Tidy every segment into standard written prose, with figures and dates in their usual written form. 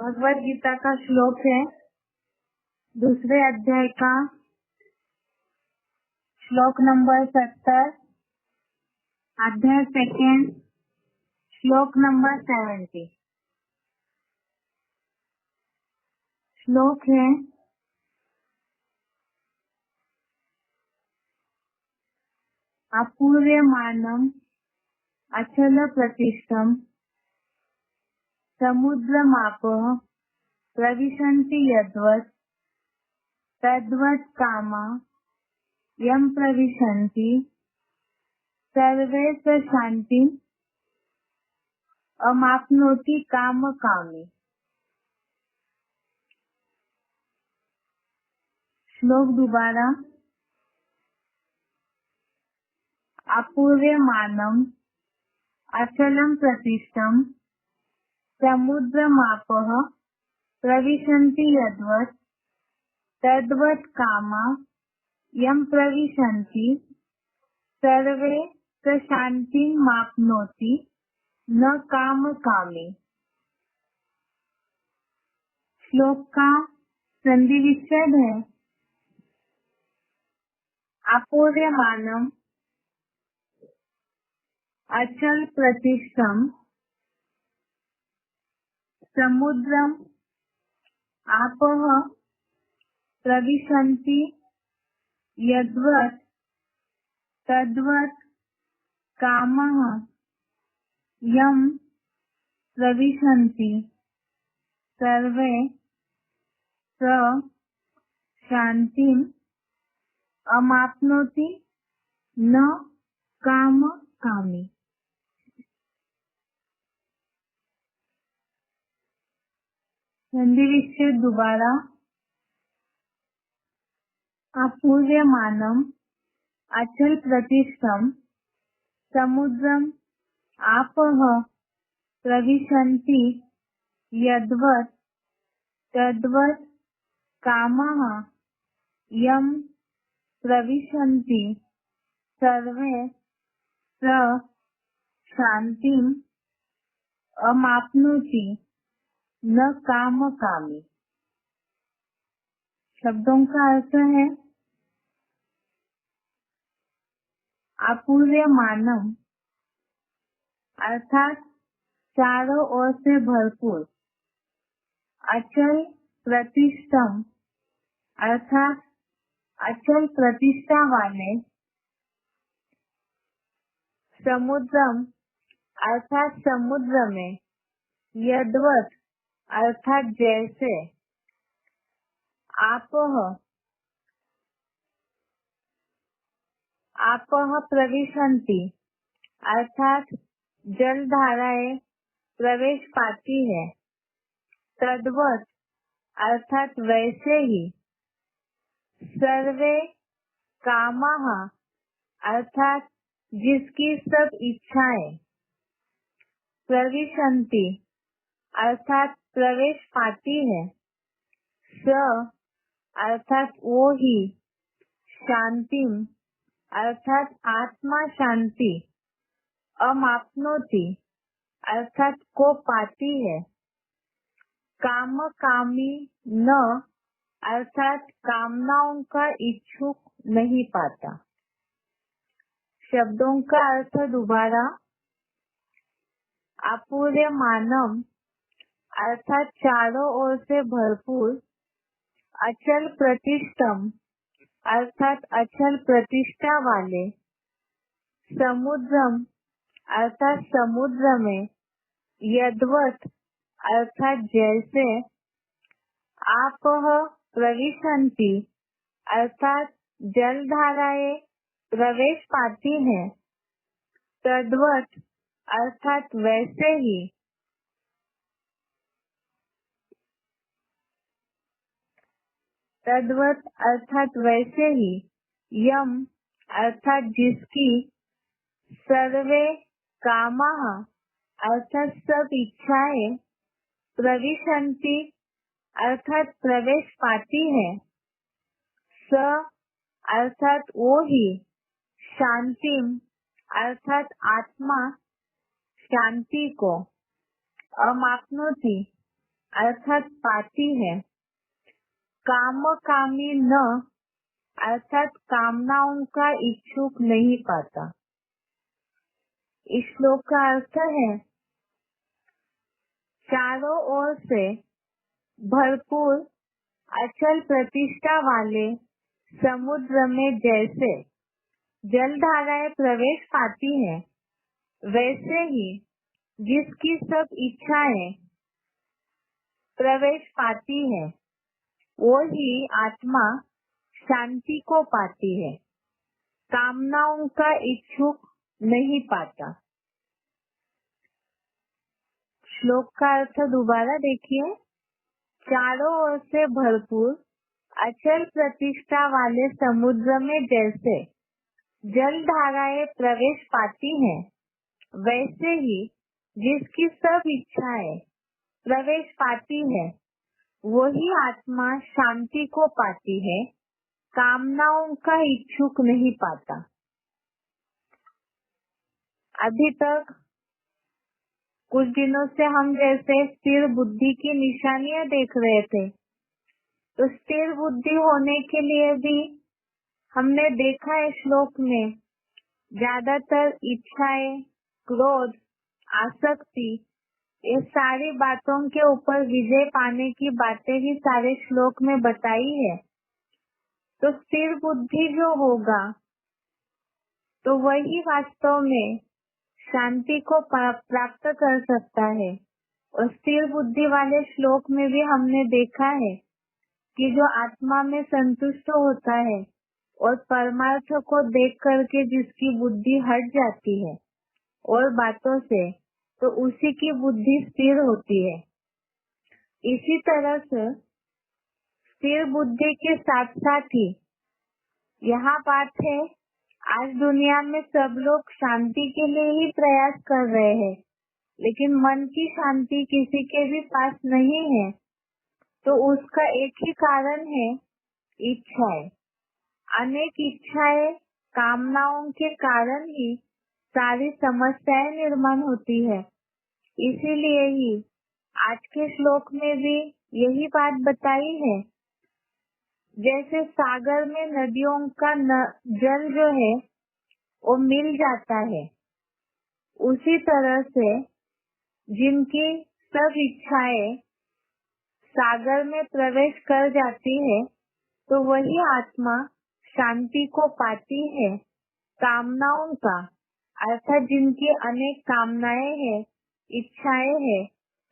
भगवद गीता का श्लोक है दूसरे अध्याय का श्लोक नंबर 70, अध्याय सेकेंड, श्लोक नंबर 70। श्लोक है अपूर्यमानम अचल प्रतिष्ठम समुद्रमापः प्रविशन्ति यद्वत् तद्वत् कामा यं प्रविशन्ति सर्वे स शान्तिम् अमाप्नोति काम कामी। श्लोक दोबारा। अपूर्यमानम अचलम प्रतिष्ठम समुद्रमापः प्रविशन्ति यद्वत् तद्वत् कामा यं प्रविशन्ति सर्वे स शान्तिं माप्नोति न काम कामी। श्लोक का संधि विच्छेद है अपूर्यमानम अचल प्रतिष्ठम समुद्रम आपः प्रविशन्ति यद्वत् तद्वत् कामः यं प्रविशन्ति सर्वे स शान्तिम् अमाप्नोति न काम कामी। संधि विच्छेद दोबारा। अपूर्यमानम अचल प्रतिष्ठम समुद्रम आपः प्रविशन्ति यद्वत् तद्वत् कामः यं प्रविशन्ति सर्वे स शान्तिम् अमाप्नोति न काम कामी। शब्दों का अर्थ है अपूर्यमानम अर्थात चारों ओर से भरपूर, अचल प्रतिष्ठम अर्थात अचल प्रतिष्ठा वाले, समुद्रम अर्थात समुद्र में, यद्वत् अर्थात जैसे, आपः प्रविशन्ति अर्थात जल धाराएं प्रवेश पाती है, तद्वत् अर्थात वैसे ही, सर्वे कामः अर्थात जिसकी सब इच्छाएं, प्रविशन्ति अर्थात प्रवेश पाती है, स अर्थात वो ही, शांतिम अर्थात आत्मा शांति, अमाप्नोति अर्थात को पाती है, काम कामी न अर्थात कामनाओं का इच्छुक नहीं पाता। शब्दों का अर्थ दोबारा। अपूर्यमानम अर्थात चारों ओर से भरपूर, अचल प्रतिष्ठम अर्थात अचल प्रतिष्ठा वाले, समुद्रम अर्थात समुद्र में, यद्वत् अर्थात जैसे, आपः प्रविशन्ति अर्थात जल धाराएं प्रवेश पाती हैं, तद्वत् अर्थात वैसे ही, तद्वत् अर्थात वैसे ही, यम अर्थात जिसकी, सर्वे कामः अर्थात सब इच्छाएं, प्रविशन्ति अर्थात प्रवेश पाती है, स अर्थात वो ही, शांतिम अर्थात आत्मा शांति को, अमाप्नोति अर्थात पाती है। काम कामी न अर्थात कामनाओं का इच्छुक नहीं पाता। इस श्लोक का अर्थ है, चारों ओर से भरपूर अचल प्रतिष्ठा वाले समुद्र में जैसे जलधाराएं प्रवेश पाती है, वैसे ही जिसकी सब इच्छाएं प्रवेश पाती है, वो ही आत्मा शांति को पाती है, कामनाओं का इच्छुक नहीं पाता। श्लोक का अर्थ दोबारा देखिए। चारों ओर से भरपूर अचल प्रतिष्ठा वाले समुद्र में जैसे जल धाराएं प्रवेश पाती हैं, वैसे ही जिसकी सब इच्छाएं प्रवेश पाती है, वही आत्मा शांति को पाती है, कामनाओं का इच्छुक नहीं पाता। अभी तक कुछ दिनों से हम जैसे स्थिर बुद्धि की निशानियां देख रहे थे, तो स्थिर बुद्धि होने के लिए भी हमने देखा है श्लोक में ज्यादातर इच्छाएं, क्रोध, आसक्ति, ये सारी बातों के ऊपर विजय पाने की बातें ही सारे श्लोक में बताई है। तो स्थिर बुद्धि जो होगा, तो वही वास्तव में शांति को प्राप्त कर सकता है। और स्थिर बुद्धि वाले श्लोक में भी हमने देखा है कि जो आत्मा में संतुष्ट होता है और परमार्थ को देख करके जिसकी बुद्धि हट जाती है और बातों से, तो उसी की बुद्धि स्थिर होती है। इसी तरह से स्थिर बुद्धि के साथ साथ ही यहाँ बात है, आज दुनिया में सब लोग शांति के लिए ही प्रयास कर रहे हैं, लेकिन मन की शांति किसी के भी पास नहीं है। तो उसका एक ही कारण है, इच्छाएं। अनेक इच्छाएं, कामनाओं के कारण ही सारी समस्याएं निर्माण होती है। इसीलिए ही आज के श्लोक में भी यही बात बताई है। जैसे सागर में नदियों का जल जो है वो मिल जाता है, उसी तरह से जिनकी सब इच्छाएं सागर में प्रवेश कर जाती है, तो वही आत्मा शांति को पाती है। कामनाओं का अर्थात जिनकी अनेक कामनाएं हैं, इच्छाएं हैं,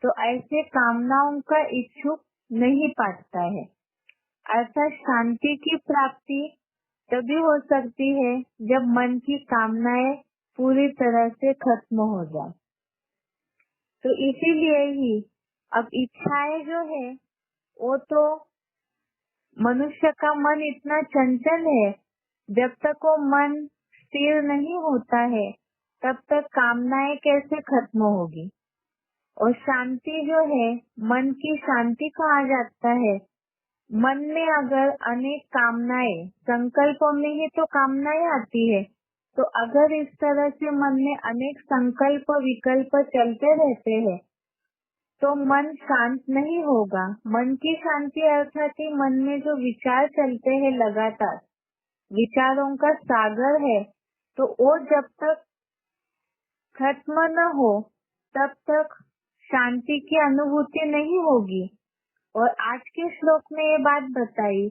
तो ऐसे कामनाओं का इच्छुक नहीं पाता है। अर्थात शांति की प्राप्ति तभी हो सकती है जब मन की कामनाएं पूरी तरह से खत्म हो जाए। तो इसीलिए ही अब इच्छाएं जो है, वो तो मनुष्य का मन इतना चंचल है, जब तक वो मन स्थिर नहीं होता है, तब तक कामनाएं कैसे खत्म होगी। और शांति जो है, मन की शांति कहा जाता है। मन में अगर अनेक कामनाएं, संकल्पों में ही तो कामनाएं आती है, तो अगर इस तरह से मन में अनेक संकल्प विकल्प चलते रहते हैं, तो मन शांत नहीं होगा। मन की शांति अर्थात ही मन में जो विचार चलते हैं लगातार, विचारों का सागर है, तो वो जब तक खत्म न हो, तब तक शांति की अनुभूति नहीं होगी। और आज के श्लोक में ये बात बताई,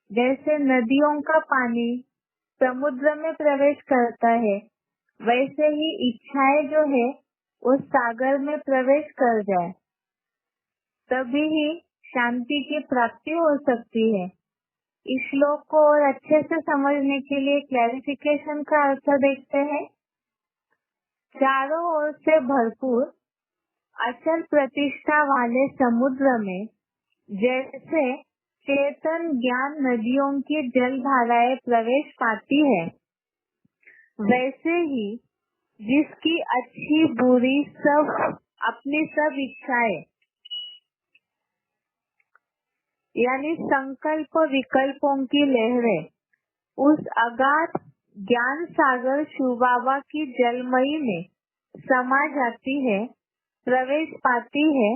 जैसे नदियों का पानी समुद्र में प्रवेश करता है, वैसे ही इच्छाएं जो है वो सागर में प्रवेश कर जाए, तभी ही शांति की प्राप्ति हो सकती है। इस श्लोक को और अच्छे से समझने के लिए क्लैरिफिकेशन का अर्थ देखते हैं। चारों ओर से भरपूर अचल प्रतिष्ठा वाले समुद्र में जैसे चेतन ज्ञान नदियों की जल धाराएं प्रवेश पाती है, वैसे ही जिसकी अच्छी बुरी सब अपनी सब इच्छाएं यानी संकल्प विकल्पों की लहरें उस अगाध ज्ञान सागर शिवबाबा की जलमयी में समा जाती है, प्रवेश पाती है,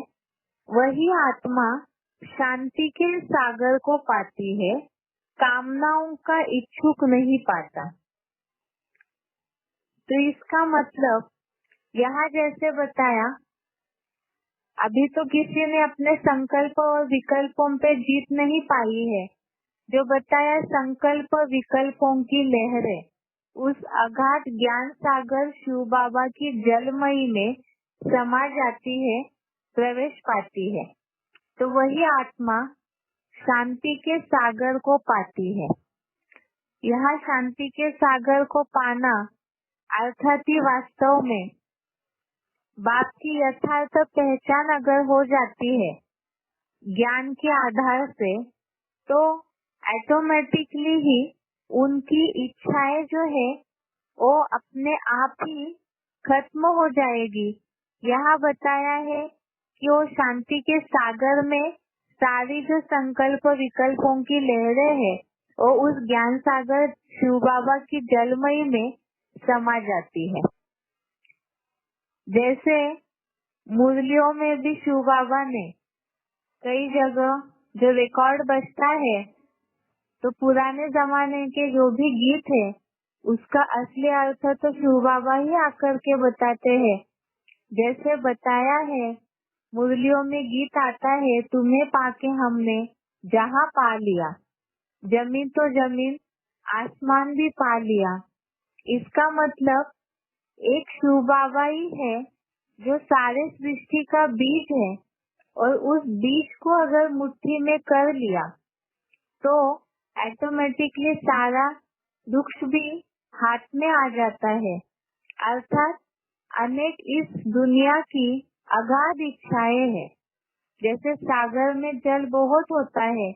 वही आत्मा शांति के सागर को पाती है, कामनाओं का इच्छुक नहीं पाता। तो इसका मतलब यहाँ जैसे बताया, अभी तो किसी ने अपने संकल्प और विकल्पों पे जीत नहीं पाई है। जो बताया संकल्प विकल्पों की लहरें उस अगाध ज्ञान सागर शिव बाबा की जलमयी में समा जाती है, प्रवेश पाती है। तो वही आत्मा शांति के सागर को पाती है। यहाँ शांति के सागर को पाना अर्थात ही वास्तव में बाप की यथार्थ पहचान अगर हो जाती है ज्ञान के आधार से, तो ऑटोमेटिकली ही उनकी इच्छाएं जो है वो अपने आप ही खत्म हो जाएगी। यहाँ बताया है कि वो शांति के सागर में सारी जो संकल्प विकल्पों की लहरें हैं वो उस ज्ञान सागर शिव बाबा की जलमयी में समा जाती है। जैसे मुरलियों में भी शिव बाबा ने कई जगह जो रिकॉर्ड बजता है, तो पुराने जमाने के जो भी गीत है उसका असली अर्थ तो शिव बाबा ही आकर के बताते हैं। जैसे बताया है मुरलियों में गीत आता है, तुम्हें पाके हमने जहाँ पा लिया, जमीन तो जमीन आसमान भी पा लिया। इसका मतलब एक शिव बाबा ही है जो सारे सृष्टि का बीज है, और उस बीज को अगर मुट्ठी में कर लिया तो ऑटोमेटिकली सारा दुख भी हाथ में आ जाता है। अर्थात अनेक इस दुनिया की अगाध इच्छाएं हैं। जैसे सागर में जल बहुत होता है,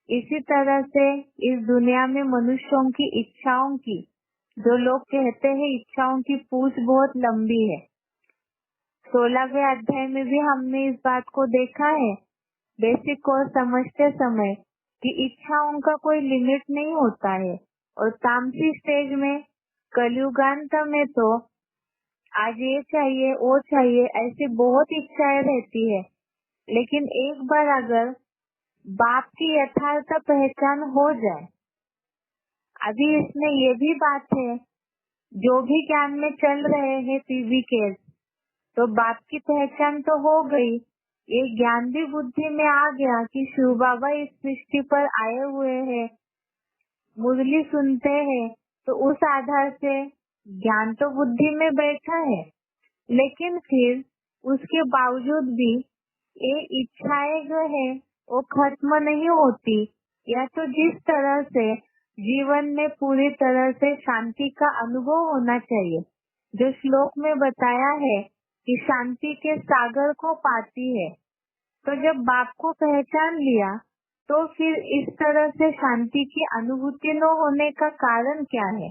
इसी तरह से इस दुनिया में मनुष्यों की इच्छाओं की, जो लोग कहते हैं इच्छाओं की पूंछ बहुत लंबी है। 16वें अध्याय में भी हमने इस बात को देखा है बेसिक कोर्स समझते समय कि इच्छाओं का कोई लिमिट नहीं होता है। और तामसी स्टेज में कलयुगांत में तो आज ये चाहिए वो चाहिए ऐसी बहुत इच्छाएं रहती है। लेकिन एक बार अगर बाप की यथार्थ पहचान हो जाए, अभी इसमें ये भी बात है जो भी ज्ञान में चल रहे हैं पीवी केस, तो बाप की पहचान तो हो गई, ये ज्ञान भी बुद्धि में आ गया कि शिव बाबा इस सृष्टि पर आए हुए हैं, मुरली सुनते हैं, तो उस आधार से ज्ञान तो बुद्धि में बैठा है। लेकिन फिर उसके बावजूद भी ये इच्छाएं जो है वो खत्म नहीं होती, या तो जिस तरह से जीवन में पूरी तरह से शांति का अनुभव होना चाहिए, जो श्लोक में बताया है कि शांति के सागर को पाती है। तो जब बाप को पहचान लिया तो फिर इस तरह से शांति की अनुभूति न होने का कारण क्या है,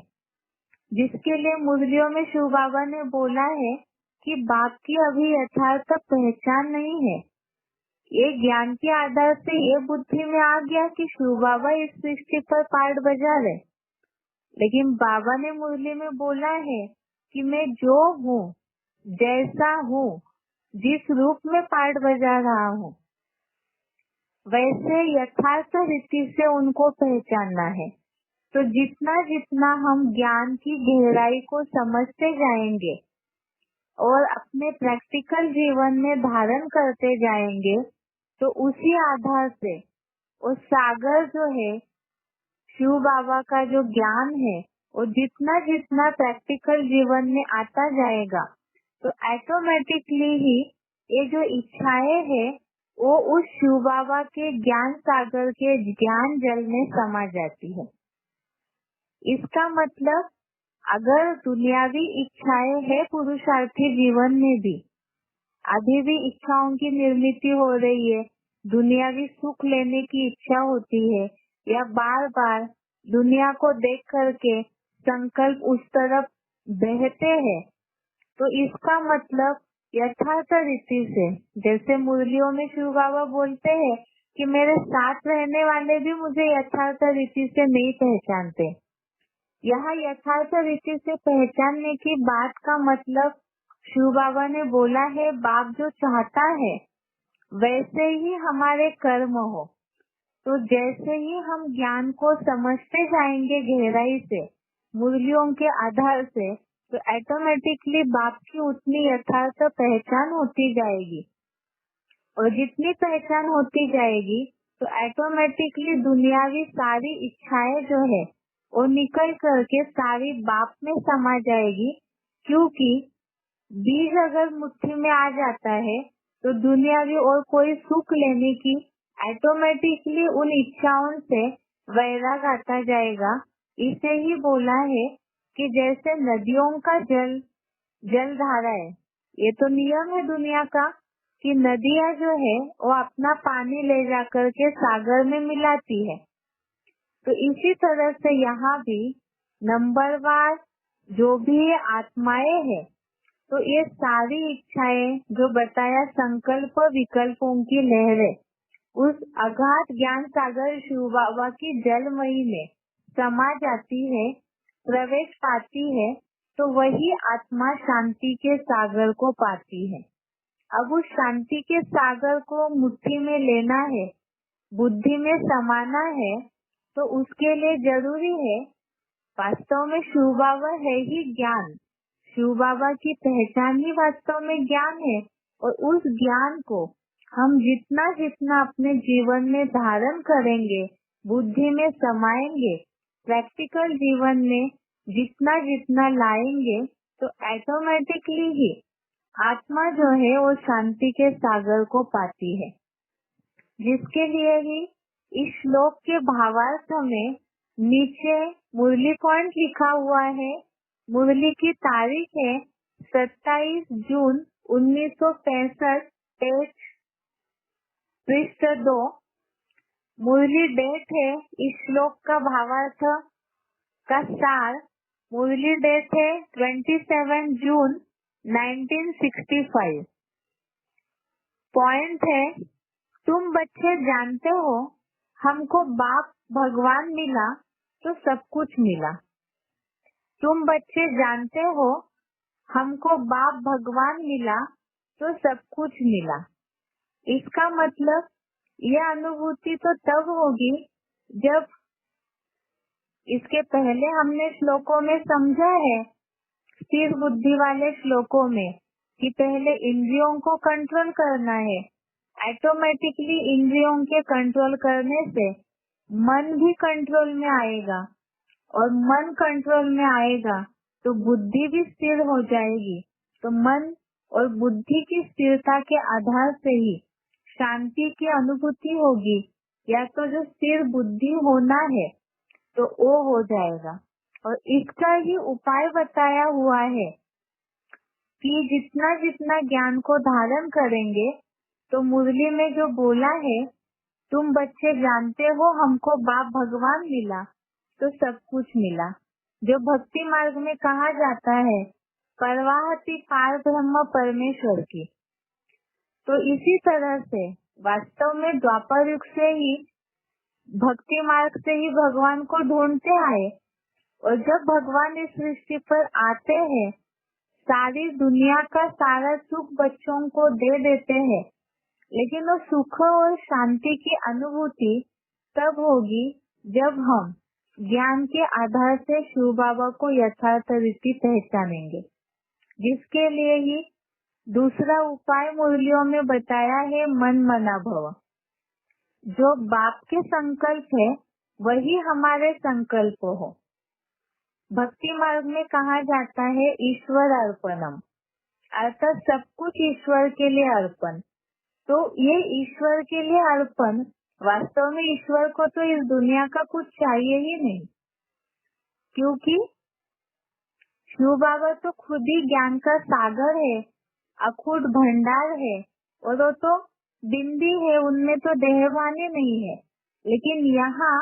जिसके लिए मुरलियों में शिव बाबा ने बोला है कि बाप की अभी यथार्थ पहचान नहीं है। ये ज्ञान के आधार से ये बुद्धि में आ गया कि शिव बाबा इस सृष्टि पर पार्ट बजा रहे, लेकिन बाबा ने मुरली में बोला है कि मैं जो हूँ, जैसा हूँ, जिस रूप में पार्ट बजा रहा हूँ, वैसे यथार्थ रीति से उनको पहचानना है। तो जितना जितना हम ज्ञान की गहराई को समझते जाएंगे और अपने प्रैक्टिकल जीवन में धारण करते जाएंगे, तो उसी आधार से वो सागर जो है शिव बाबा का जो ज्ञान है वो जितना जितना प्रैक्टिकल जीवन में आता जाएगा, तो ऑटोमेटिकली ही ये जो इच्छाएं है वो उस शिव बाबा के ज्ञान सागर के ज्ञान जल में समा जाती है। इसका मतलब अगर दुनियावी इच्छाएं है पुरुषार्थी जीवन में भी, अभी भी इच्छाओं की निर्मित हो रही है, दुनियावी सुख लेने की इच्छा होती है, या बार बार दुनिया को देख करके संकल्प उस तरफ बहते हैं, तो इसका मतलब यथार्थ रीति से, जैसे मुरलियों में शिव बाबा बोलते हैं कि मेरे साथ रहने वाले भी मुझे यथार्थ रीति से नहीं पहचानते। यहाँ यथार्थ रीति से पहचानने की बात का मतलब शिव बाबा ने बोला है बाप जो चाहता है वैसे ही हमारे कर्म हो। तो जैसे ही हम ज्ञान को समझते जाएंगे गहराई से, मुरलियों के आधार से, तो ऑटोमेटिकली बाप की उतनी यथार्थ पहचान होती जाएगी। और जितनी पहचान होती जाएगी तो ऑटोमेटिकली दुनियावी सारी इच्छाएं जो है वो निकल करके सारी बाप में समा जाएगी। क्योंकि बीज अगर मुट्ठी में आ जाता है तो दुनियावी और कोई सुख लेने की ऑटोमेटिकली उन इच्छाओं से वैराग आता जाएगा। इसे ही बोला है कि जैसे नदियों का जल धारा है, ये तो नियम है दुनिया का कि नदियां जो है वो अपना पानी ले जाकर के सागर में मिलाती है। तो इसी तरह से यहाँ भी नंबरवार जो भी आत्माएं है, तो ये सारी इच्छाएं जो बताया संकल्प विकल्पों की लहरें उस अगाध ज्ञान सागर शिव बाबा की जलमयी में समा जाती है, प्रवेश पाती है, तो वही आत्मा शांति के सागर को पाती है। अब उस शांति के सागर को मुट्ठी में लेना है, बुद्धि में समाना है, तो उसके लिए जरूरी है, वास्तव में शिव बाबा है ही ज्ञान। शिव बाबा की पहचान ही वास्तव में ज्ञान है। और उस ज्ञान को हम जितना जितना अपने जीवन में धारण करेंगे, बुद्धि में समाएंगे, प्रैक्टिकल जीवन में जितना जितना लाएंगे, तो ऑटोमेटिकली ही आत्मा जो है वो शांति के सागर को पाती है। जिसके लिए ही इस श्लोक के भावार्थ में नीचे मुरली पॉइंट लिखा हुआ है। मुरली की तारीख है 27 जून 1965, पेज पृष्ठ 2। मुरली डेट है इस श्लोक का भावार्थ का सार। मुरली डेट है 27 जून 1965। पॉइंट है, तुम बच्चे जानते हो हमको बाप भगवान मिला तो सब कुछ मिला। तुम बच्चे जानते हो हमको बाप भगवान मिला तो सब कुछ मिला। इसका मतलब यह अनुभूति तो तब होगी जब, इसके पहले हमने श्लोकों में समझा है, स्थिर बुद्धि वाले श्लोकों में, कि पहले इंद्रियों को कंट्रोल करना है। ऑटोमेटिकली इंद्रियों के कंट्रोल करने से मन भी कंट्रोल में आएगा, और मन कंट्रोल में आएगा तो बुद्धि भी स्थिर हो जाएगी। तो मन और बुद्धि की स्थिरता के आधार से ही शांति की अनुभूति होगी, या तो जो स्थिर बुद्धि होना है तो वो हो जाएगा। और इसका ही उपाय बताया हुआ है कि जितना जितना ज्ञान को धारण करेंगे, तो मुरली में जो बोला है, तुम बच्चे जानते हो हमको बाप भगवान मिला तो सब कुछ मिला, जो भक्ति मार्ग में कहा जाता है परवाहति पार ब्रह्म परमेश्वर की। तो इसी तरह से वास्तव में द्वापर युग से ही, भक्ति मार्ग से ही भगवान को ढूंढते आए। और जब भगवान इस सृष्टि पर आते हैं, सारी दुनिया का सारा सुख बच्चों को दे देते हैं, लेकिन वो सुख और शांति की अनुभूति तब होगी जब हम ज्ञान के आधार से शिव बाबा को यथार्थ रीति पहचानेंगे। जिसके लिए ही दूसरा उपाय मुरलियों में बताया है, मन मना भव। जो बाप के संकल्प है वही हमारे संकल्प हो। भक्ति मार्ग में कहा जाता है ईश्वर अर्पणम, अर्थात सब कुछ ईश्वर के लिए अर्पण। तो ये ईश्वर के लिए अर्पण, वास्तव में ईश्वर को तो इस दुनिया का कुछ चाहिए ही नहीं, क्योंकि शिव बाबा तो खुद ही ज्ञान का सागर है, अखूट भंडार है, और वो तो बिंदी है, उनमें तो देहवानी नहीं है। लेकिन यहाँ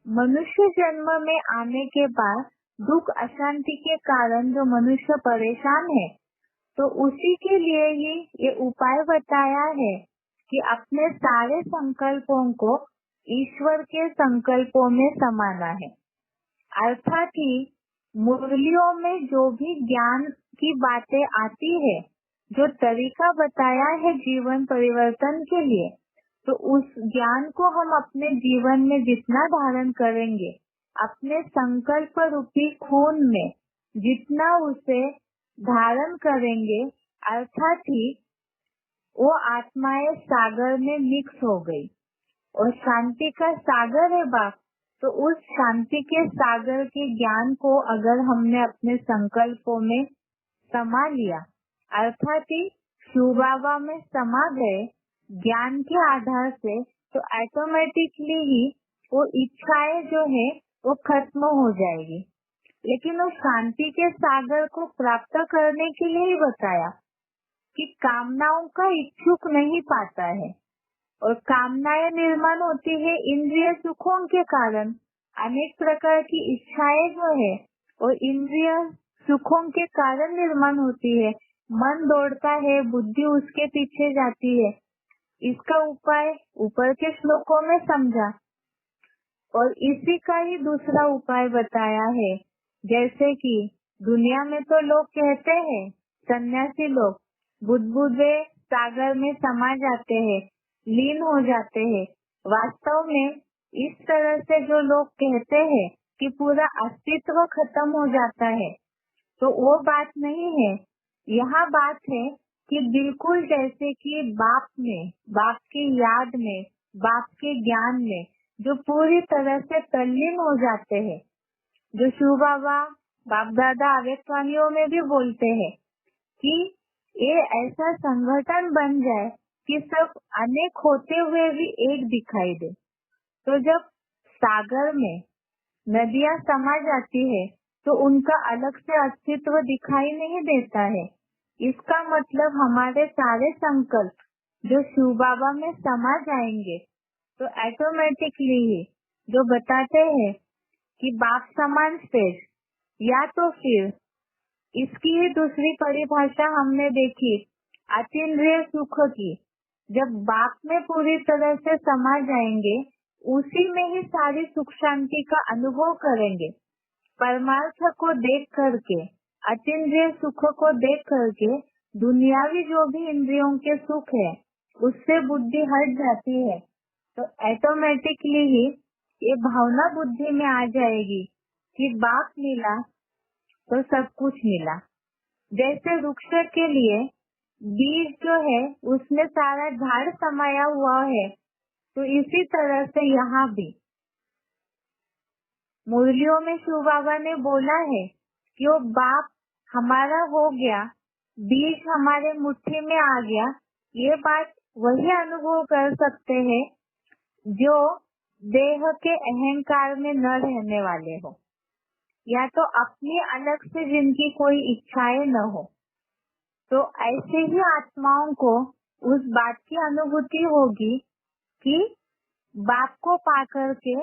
मनुष्य जन्म में आने के बाद दुख अशांति के कारण जो मनुष्य परेशान है, तो उसी के लिए ही ये उपाय बताया है कि अपने सारे संकल्पों को ईश्वर के संकल्पों में समाना है। अर्थात ही मुरलियों में जो भी ज्ञान की बातें आती है जो तरीका बताया है जीवन परिवर्तन के लिए, तो उस ज्ञान को हम अपने जीवन में जितना धारण करेंगे, अपने संकल्प रूपी खून में जितना उसे धारण करेंगे, अर्थात ही वो आत्माएं सागर में मिक्स हो गई और शांति का सागर है बाप। तो उस शांति के सागर के ज्ञान को अगर हमने अपने संकल्पों में समा लिया, अर्थात ही शिव बाबा में समा गए ज्ञान के आधार से, तो ऑटोमेटिकली ही वो इच्छाएं जो है वो खत्म हो जाएगी। लेकिन उस शांति के सागर को प्राप्त करने के लिए ही बताया कि कामनाओं का इच्छुक नहीं पाता है, और कामनाएं निर्माण होती है इंद्रिय सुखों के कारण। अनेक प्रकार की इच्छाएं जो है और इंद्रिय सुखों के कारण निर्माण होती है। मन दौड़ता है, बुद्धि उसके पीछे जाती है। इसका उपाय ऊपर के श्लोकों में समझा, और इसी का ही दूसरा उपाय बताया है। जैसे कि दुनिया में तो लोग कहते हैं, सन्यासी लोग बुदबुदे सागर में समा जाते हैं, लीन हो जाते हैं। वास्तव में इस तरह से जो लोग कहते हैं कि पूरा अस्तित्व खत्म हो जाता है, तो वो बात नहीं है। यहाँ बात है कि बिल्कुल जैसे कि बाप में, बाप की याद में, बाप के ज्ञान में जो पूरी तरह से तल्लीन हो जाते हैं, जो शिव बाबा बाप दादा आवेशवाणियों में भी बोलते हैं कि ये ऐसा संगठन बन जाए कि सब अनेक होते हुए भी एक दिखाई दे। तो जब सागर में नदियां समा जाती है तो उनका अलग से अस्तित्व दिखाई नहीं देता है। इसका मतलब हमारे सारे संकल्प जो शिव बाबा में समा जाएंगे, तो ऑटोमेटिकली ही जो बताते हैं कि बाप समान स्टेज, या तो फिर इसकी ही दूसरी परिभाषा हमने देखी अतीन्द्रिय सुख की। जब बाप में पूरी तरह से समा जाएंगे, उसी में ही सारी सुख शांति का अनुभव करेंगे। परमार्थ को देख करके, अतीन्द्रिय सुख को देख करके दुनियावी जो भी इंद्रियों के सुख है उससे बुद्धि हट जाती है। तो ऑटोमेटिकली ही ये भावना बुद्धि में आ जाएगी कि बाप मिला तो सब कुछ मिला। जैसे वृक्ष के लिए बीज जो है उसमें सारा झाड़ समाया हुआ है, तो इसी तरह से यहाँ भी मुरलियों में शिव बाबा ने बोला है कि वो बाप हमारा हो गया, बीज हमारे मुट्ठी में आ गया। ये बात वही अनुभव कर सकते हैं जो देह के अहंकार में न रहने वाले हो, या तो अपनी अलग से जिनकी कोई इच्छाएं न हो। तो ऐसे ही आत्माओं को उस बात की अनुभूति होगी कि बाप को पा करके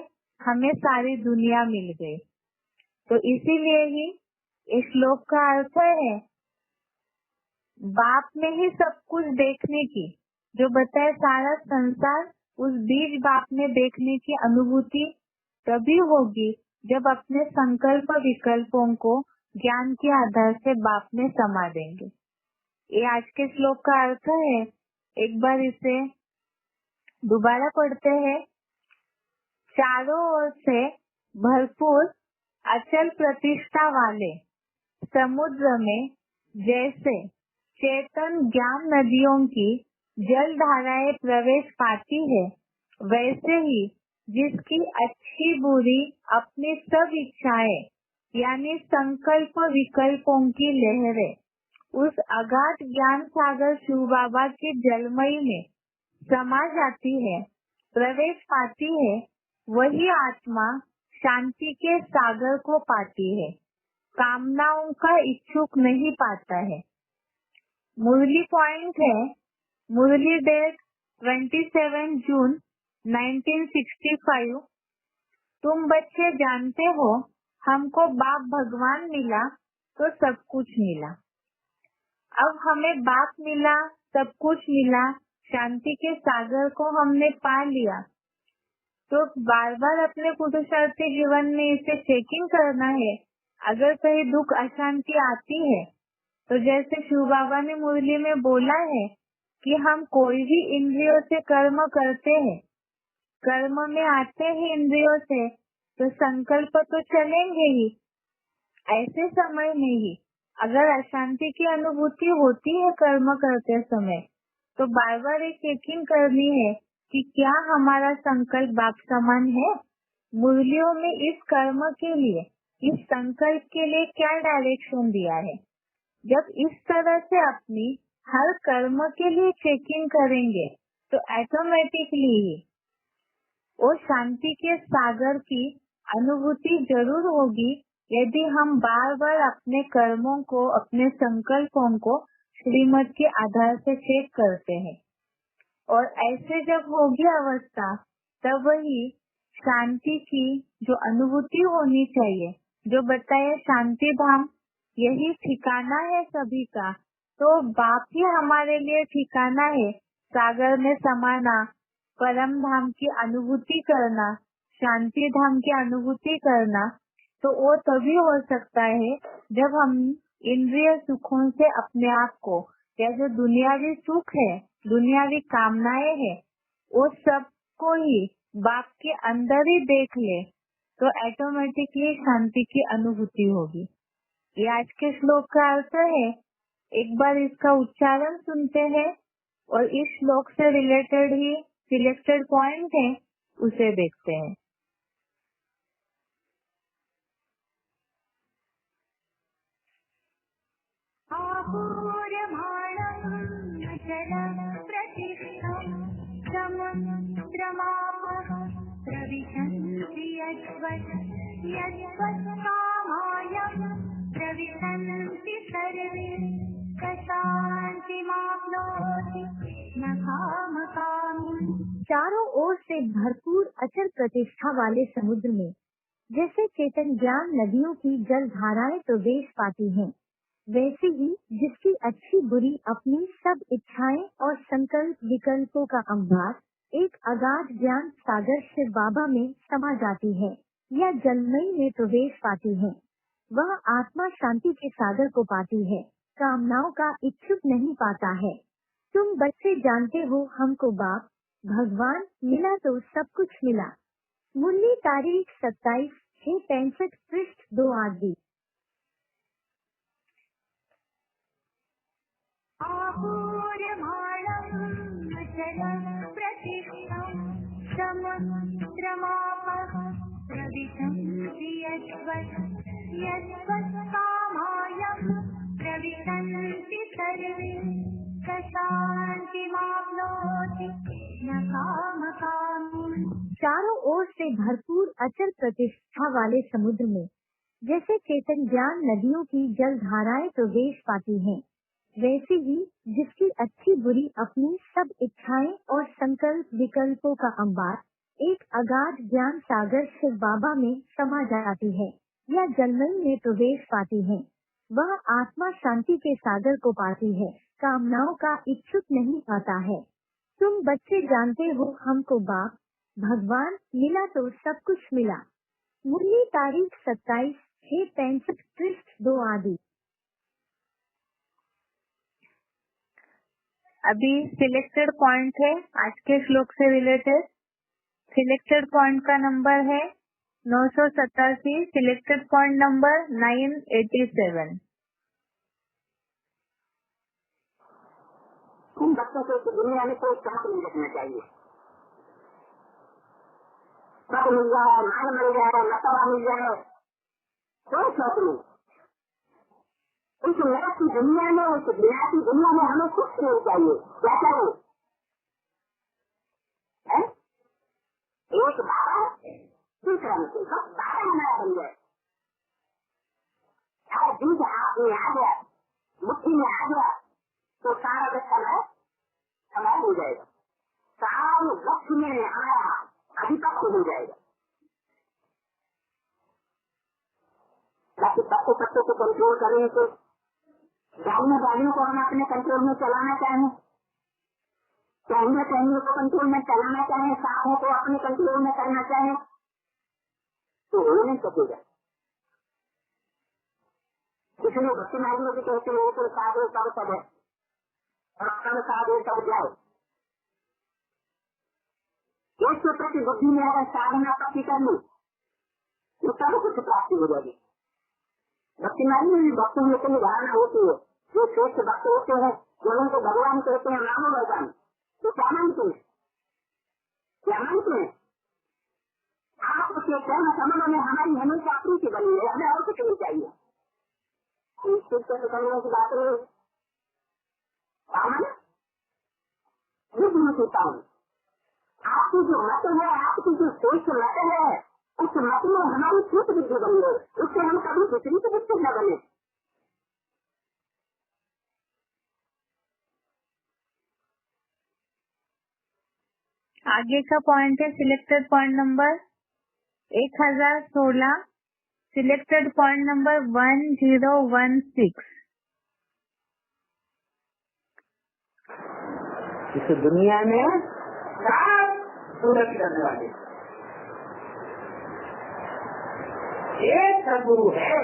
हमें सारी दुनिया मिल गई। तो इसीलिए ही इस श्लोक का अर्थ है बाप में ही सब कुछ देखने की, जो बताए सारा संसार उस बीज बाप में देखने की अनुभूति तभी होगी जब अपने संकल्प विकल्पों को ज्ञान के आधार से बाप में समा देंगे। ये आज के श्लोक का अर्थ है। एक बार इसे दोबारा पढ़ते हैं। चारों ओर से भरपूर अचल प्रतिष्ठा वाले समुद्र में जैसे चेतन ज्ञान नदियों की जल धाराएं प्रवेश पाती है, वैसे ही जिसकी अच्छी बुरी अपनी सब इच्छाएं यानी संकल्प विकल्पों की लहरें उस अगाध ज्ञान सागर शिव बाबा के जलमयी में समा जाती है, प्रवेश पाती है, वही आत्मा शांति के सागर को पाती है, कामनाओं का इच्छुक नहीं पाता है। मुरली पॉइंट है, मुरली डेट 27 जून 1965। तुम बच्चे जानते हो हमको बाप भगवान मिला तो सब कुछ मिला। अब हमें बाप मिला, सब कुछ मिला, शांति के सागर को हमने पा लिया, तो बार बार अपने पुरुषार्थी जीवन में इसे चेकिंग करना है। अगर कहीं दुख अशांति आती है तो जैसे शिव बाबा ने मुरली में बोला है कि हम कोई भी इंद्रियों से कर्म करते हैं, कर्म में आते हैं इंद्रियों से, तो संकल्प तो चलेंगे ही। ऐसे समय में ही अगर अशांति की अनुभूति होती है कर्म करते समय, तो बार बार एक चेकिंग करनी है कि क्या हमारा संकल्प बाप समान है। मुरलियों में इस कर्म के लिए, इस संकल्प के लिए क्या डायरेक्शन दिया है। जब इस तरह से अपनी हर कर्म के लिए चेकिंग करेंगे तो ऑटोमेटिकली ही वो शांति के सागर की अनुभूति जरूर होगी, यदि हम बार बार अपने कर्मों को, अपने संकल्पों को श्रीमत के आधार से चेक करते हैं। और ऐसे जब होगी अवस्था, तब वही शांति की जो अनुभूति होनी चाहिए, जो बताया शांति धाम यही ठिकाना है सभी का, तो बाप ही हमारे लिए ठिकाना है। सागर में समाना, परम धाम की अनुभूति करना, शांति धाम की अनुभूति करना, तो वो तभी हो सकता है जब हम इंद्रिय सुखों से अपने आप को, या जो दुनियावी सुख है, दुनियावी कामनाएं है, वो सब को ही बाप के अंदर ही देख ले, तो ऑटोमेटिकली शांति की अनुभूति होगी। ये आज के श्लोक का अर्थ है। एक बार इसका उच्चारण सुनते हैं और इस श्लोक से रिलेटेड ही सिलेक्टेड पॉइंट है, उसे देखते हैं। चारों ओर से भरपूर अचल प्रतिष्ठा वाले समुद्र में जैसे चेतन ज्ञान नदियों की जल धाराएं प्रवेश पाती हैं, वैसे ही जिसकी अच्छी बुरी अपनी सब इच्छाएं और संकल्प विकल्पों का अंबार एक अगाध ज्ञान सागर शिव बाबा में समा जाती है या जलमयी में प्रवेश पाती है, वह आत्मा शांति के सागर को पाती है, कामनाओं का इच्छुक नहीं पाता है। तुम बच्चे जानते हो हमको बाप भगवान मिला तो सब कुछ मिला। मुरली तारीख 27/6/65 पृष्ठ 2 आदि। चारों ओर से भरपूर अचल प्रतिष्ठा वाले समुद्र में जैसे चेतन ज्ञान नदियों की जल धाराएं प्रवेश पाती हैं, वैसे ही जिसकी अच्छी बुरी अपनी सब इच्छाएं और संकल्प विकल्पों का अंबार एक अगाध ज्ञान सागर शिव बाबा में समा जाती है या जलमयी में प्रवेश पाती है, वह आत्मा शांति के सागर को पाती है, कामनाओं का इच्छुक नहीं पाता है। तुम बच्चे जानते हो हमको बाप भगवान मिला तो सब कुछ मिला। मुरली तारीख 27/6/65 पृष्ठ 2 आदि। अभी सिलेक्टेड पॉइंट है आज के श्लोक से रिलेटेड। सिलेक्टेड पॉइंट का नंबर है 987, सिलेक्टेड पॉइंट नंबर 987। उन बच्चों को दुनिया में कोई शौक नहीं रखना चाहिए। पद मिल जाए, मान मिल जाए, मसला मिल जाए, कोई शौक नहीं। उस नरक की दुनिया में, उस दुनिया की दुनिया में हमें कुछ नहीं चाहिए। क्या चाहिए? एक बाबा दूसरा मुझे बाबा हमारा बन जाए। अगर बीज हाथ में आ गया, मुट्ठी में आ गया, तो सारा बच्चा है हमारा हो जाएगा। सारे वक्त में हमारा अधिपत्य हो जाएगा। बाकी पत्ते को कंट्रोल करें तो गाड़ियों को हम अपने कंट्रोल में चलाना चाहें, टहनियों को कंट्रोल में चलाना चाहें, सांपों को अपने कंट्रोल में करना चाहें, तो हो नहीं सकेगा। इसलिए भक्ति मार्ग में भी कहते हैं तो साधु सब सब है और सब साधु सब जाओ। एक तो प्रति बुद्धि में अगर साधना पक्की कर ली तो सब कुछ प्राप्ति हो जाएगी। भक्ति मार्ग में भी भक्तों में कोई धारणा होती है, जो श्रेष्ठ भक्त होते हैं, जो उनको भगवान कहते हैं नामो भगवान, तो क्या मानते हैं? क्या मानते हैं? आप उसके कर्म समझ में हमारी हमेशा प्रीति बनी है, हमें और कुछ नहीं चाहिए। करने की बात नहीं आपकी जो मत है, आपकी जो श्रेष्ठ मत है, उस मत में हमारी छूट बुद्धि बनी है, उससे हम कभी दूसरी से बुद्धि न बने। आगे का पॉइंट है selected point number 1016, selected point number 1016। इस दुनिया में सूरत करने वाले एक सदगुरु है,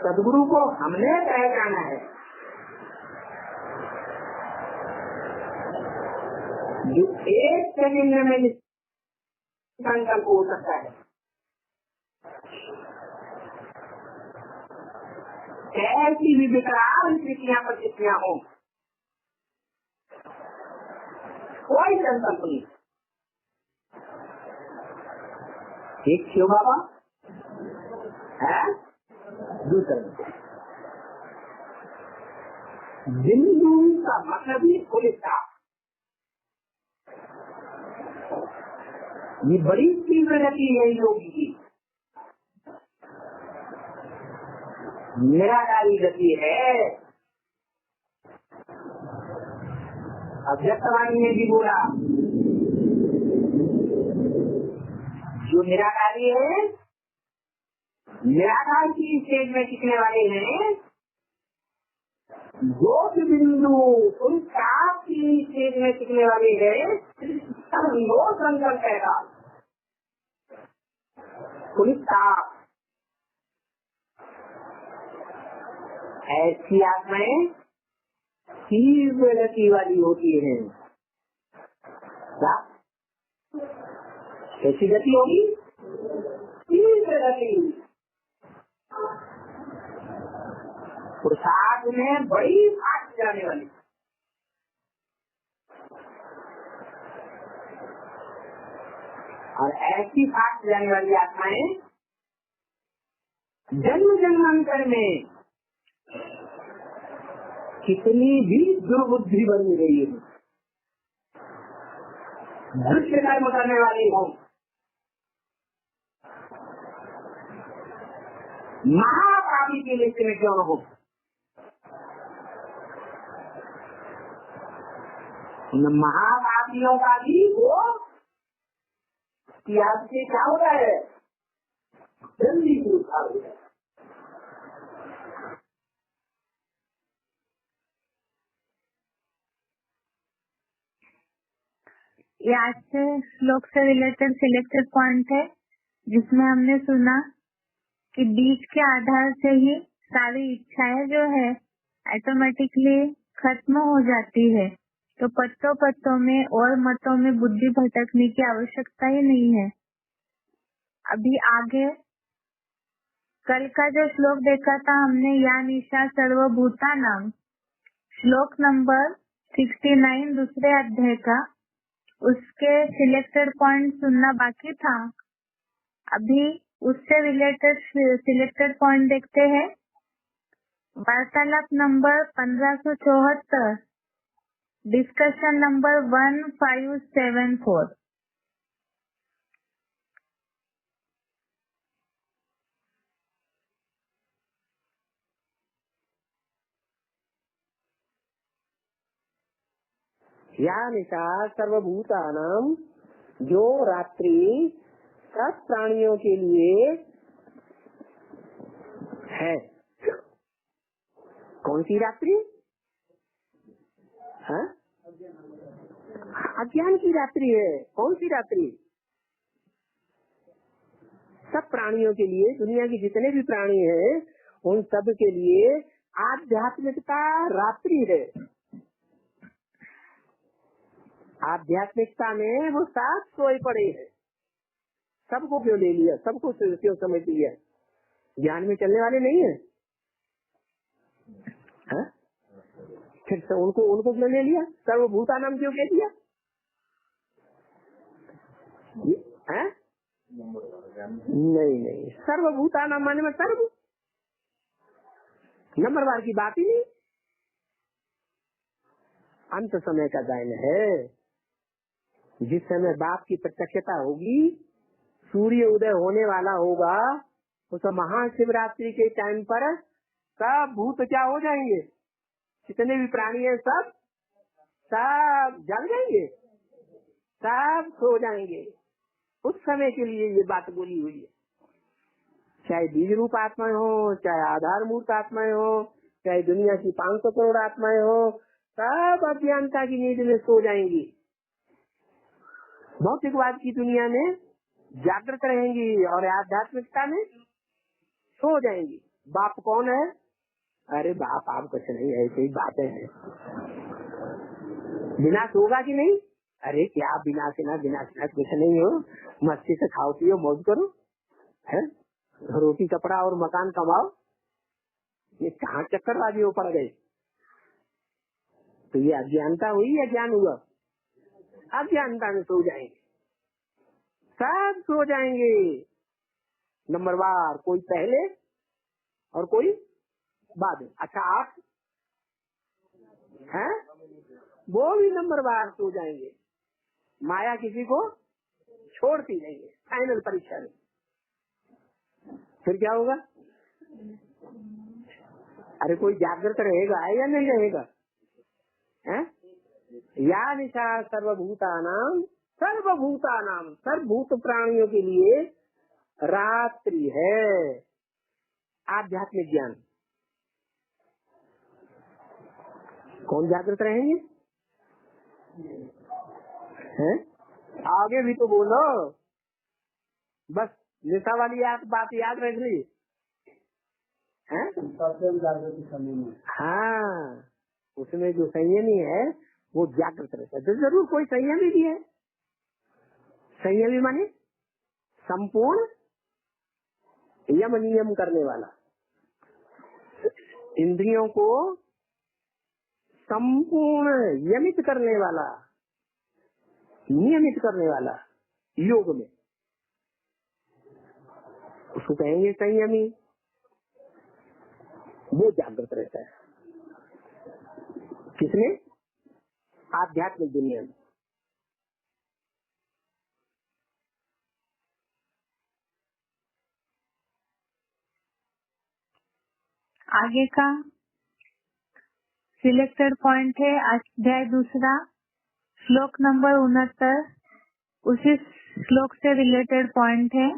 सदगुरु को हमने पहचाना है। जो एक सेकंड में संकल्प हो सकता है, ऐसी भी विकराल स्थितियां परिस्थितियां हो, कोई संकल्प नहीं। एक शिव बाबा है, दूसरा बिंदु का मतलब ही पुलिस का। ये बड़ी तीव्र गति है योगी की, निराकारी गति है। अव्यक्तवाणी ने भी बोला, जो निराकारी है, निराकार की स्टेज में टिकने वाले हैं, योग बिंदु उनका की स्टेज में टिकने वाले हैं, वो संकल्प है पुलिस ऐसी आत्माएं तीव्र गति वाली होती है। कैसी गति होगी? तीव्र गति। पुरुषार्थ में बड़ी फास्ट जाने वाली। और ऐसी फास्ट जाने वाली आत्माएं जन्म जन्मांतर में कितनी भी दुर्बुद्धि बनी रही है, दृश्य कर्म करने वाली हो, महापापी की लिस्ट में क्यों न हो, उन महापापियों का भी वो आपसे क्या होता है, जल्दी से उठा होता है। ये आज से श्लोक से रिलेटेड सिलेक्टेड पॉइंट है, जिसमें हमने सुना कि बीज के आधार से ही सारी इच्छाएं जो है ऑटोमेटिकली खत्म हो जाती है, तो पत्तों पत्तों में और मतों में बुद्धि भटकने की आवश्यकता ही नहीं है। अभी आगे कल का जो श्लोक देखा था हमने, या निशा सर्वभूतानां, श्लोक नंबर 69 दूसरे अध्याय का, उसके सिलेक्टेड पॉइंट सुनना बाकी था। अभी उससे रिलेटेड सिलेक्टेड पॉइंट देखते हैं। वार्तालाप नंबर 1574, डिस्कशन नंबर 1574। या निशा सर्वभूतानां, जो रात्रि सब प्राणियों के लिए है। कौन सी रात्रि? अज्ञान की रात्रि है। कौन सी रात्रि? सब प्राणियों के लिए, दुनिया के जितने भी प्राणी हैं उन सब के लिए आध्यात्मिकता रात्रि है। आध्यात्मिकता में वो साथ सोए पड़े हैं। सबको क्यों ले लिया, सबको क्यों समझ लिया? ज्ञान में चलने वाले नहीं है, है? फिर से उनको क्यों ले लिया? सर्वभूता नाम क्यों कह दिया? है? नहीं, सर्वभूता नाम माने में सर्व नंबरवार की बात ही नहीं। अंत समय का गायन है। जिस समय बाप की प्रत्यक्षता होगी, सूर्य उदय होने वाला होगा, उस महाशिवरात्रि के टाइम पर सब भूत क्या हो जाएंगे? जितने भी प्राणी हैं सब जग जाएंगे, सब सो जाएंगे। उस समय के लिए ये बात बोली हुई है। चाहे बीज रूप आत्माएं हो, चाहे आधार मूर्त आत्माएं हो, चाहे दुनिया की 500 करोड़ आत्माएं हो, सब अज्ञानता की नींद में सो जाएंगी। भौतिकवाद की दुनिया में जागृत रहेंगी और आध्यात्मिकता में सो जाएंगी। बाप कौन है? अरे बाप आप कुछ नहीं, ऐसे ही बातें हैं। विनाश होगा कि नहीं? अरे क्या विनाश कुछ नहीं हो, मस्ती से खाओ पियो मौज करो, है? रोटी कपड़ा और मकान कमाओ। ये कहाँ चक्करबाजी हो पड़ गए? तो ये अज्ञानता हुई या ज्ञान हुआ? अज्ञानता में सो जाएंगे, सब सो जाएंगे नंबरवार, कोई पहले और कोई बाद में। अच्छा आप हैं, वो भी नंबरवार सो जाएंगे। माया किसी को छोड़ती नहीं है। फाइनल परीक्षा में फिर क्या होगा? अरे कोई जागृत रहेगा या नहीं रहेगा? है? या निशा सर्वभूतानाम सर्वभूत प्राणियों के लिए रात्रि है। आध्यात्मिक ज्ञान कौन जागृत रहेंगे? हैं? आगे भी तो बोलो, बस निशा वाली बात याद रख ली है। हाँ, उसमें जो संयमी है वो जागृत रहता है। तो जरूर कोई संयमी भी है। संयमी माने संपूर्ण यम नियम करने वाला, इंद्रियों को संपूर्ण यमित करने वाला, नियमित करने वाला योग में, उसको कहेंगे संयमी। वो जागृत रहता है किसमें? आध्यात्मिक दुनिया में। आगे का सिलेक्टेड पॉइंट है अध्याय दूसरा, श्लोक नंबर 69। उसी श्लोक से रिलेटेड पॉइंट है।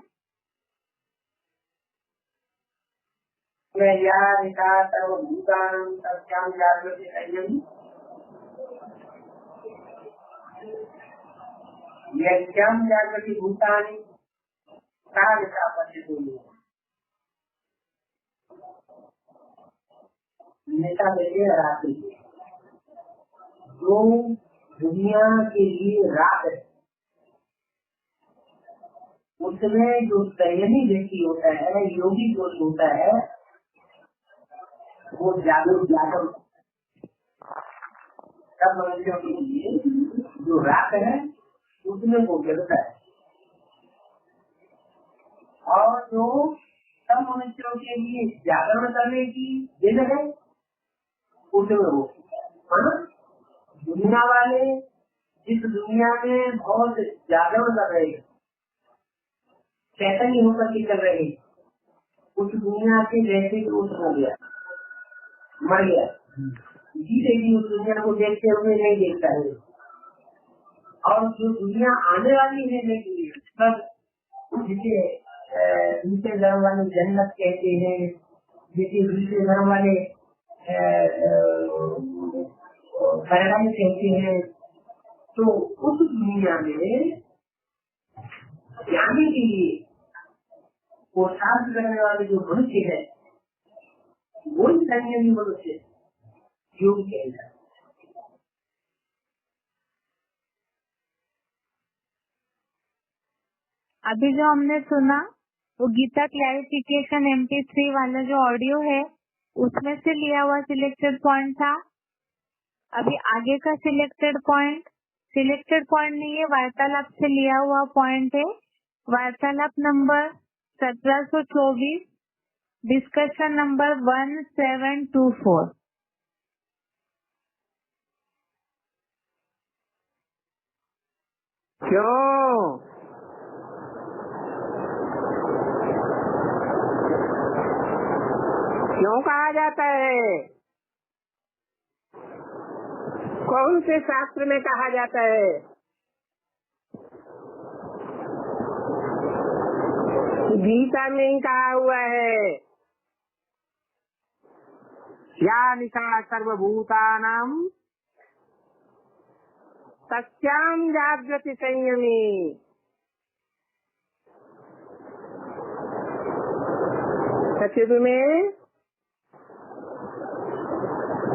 जागृति भूतानि रात्रि, जो दुनिया के लिए रात है, उसमें जो संयमी व्यक्ति होता है, योगी जो होता है, वो जागरूक सब मनुष्यों के लिए जो रात है उसमें वो गिरता है, और जो सब मनुष्यों के लिए जागरण करने की दिन है उसमें वो। दुनिया वाले जिस दुनिया में बहुत जागरण कर रहे हैं, चैतन्य होकर के कर रहे हैं, उस दुनिया के जैसे कि उस हो गया, मर गया, जी उस दुनिया को देखते हुए नहीं देखता है। और जो दुनिया आने वाली है लेकिन सब, जिसे दूसरे धर्म वाले जन्नत कहते हैं, जिसे दूसरे धर्म वाले पैराडाइज कहते हैं, तो उस दुनिया में जाने के लिए वो शांत करने वाले जो मनुष्य है वही संयमी मनुष्य योग कहलाता है। अभी जो हमने सुना वो गीता क्लैरिफिकेशन MP3 वाला जो ऑडियो है उसमें से लिया हुआ सिलेक्टेड पॉइंट था। अभी आगे का सिलेक्टेड पॉइंट नहीं है, वार्तालाप से लिया हुआ पॉइंट है। वार्तालाप नंबर 1724, डिस्कशन नंबर 1724। क्यों कहा जाता है? कौन से शास्त्र में कहा जाता है? गीता में ही कहा हुआ है, या निशा सर्वभूतानां तस्यां जागृति संयमी। सचयुग में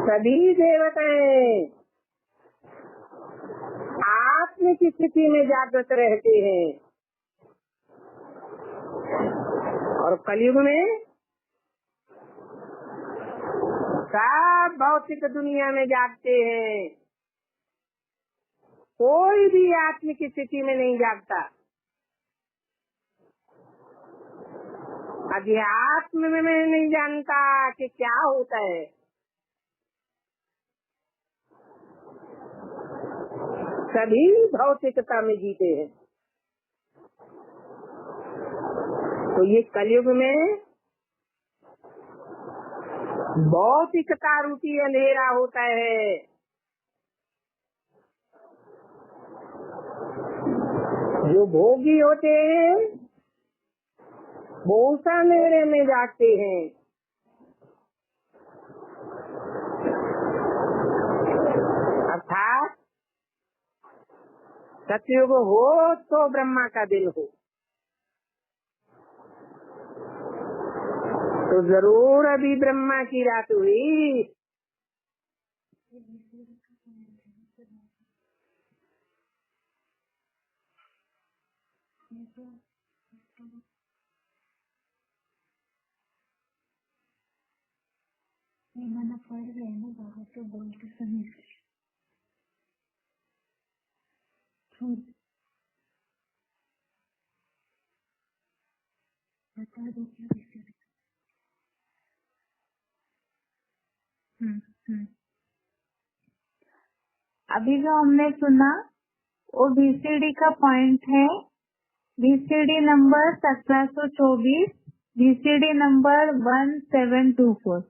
सभी देवताएं आत्म की स्थिति में जागृत रहते हैं और कलयुग में सब भौतिक दुनिया में जागते हैं। कोई भी आत्म की स्थिति में नहीं जागता। अध्यात्म में मैं नहीं जानता कि क्या होता है। सभी भौतिकता में जीते हैं। तो ये कलयुग में भौतिकता रूपी अंधेरा होता है। जो भोगी होते हैं वो उस अंधेरे में जागते हैं। अर्थात सतयुग हो तो ब्रह्मा का दिन हो, तो जरूर अभी ब्रह्मा की रात हुई। मना पड़ रहे हैं ना बाबा, तो बोलते समय बता दो क्या विषय। अभी जो हमने सुना वो VCD का पॉइंट है। VCD number 1724, VCD number 1724।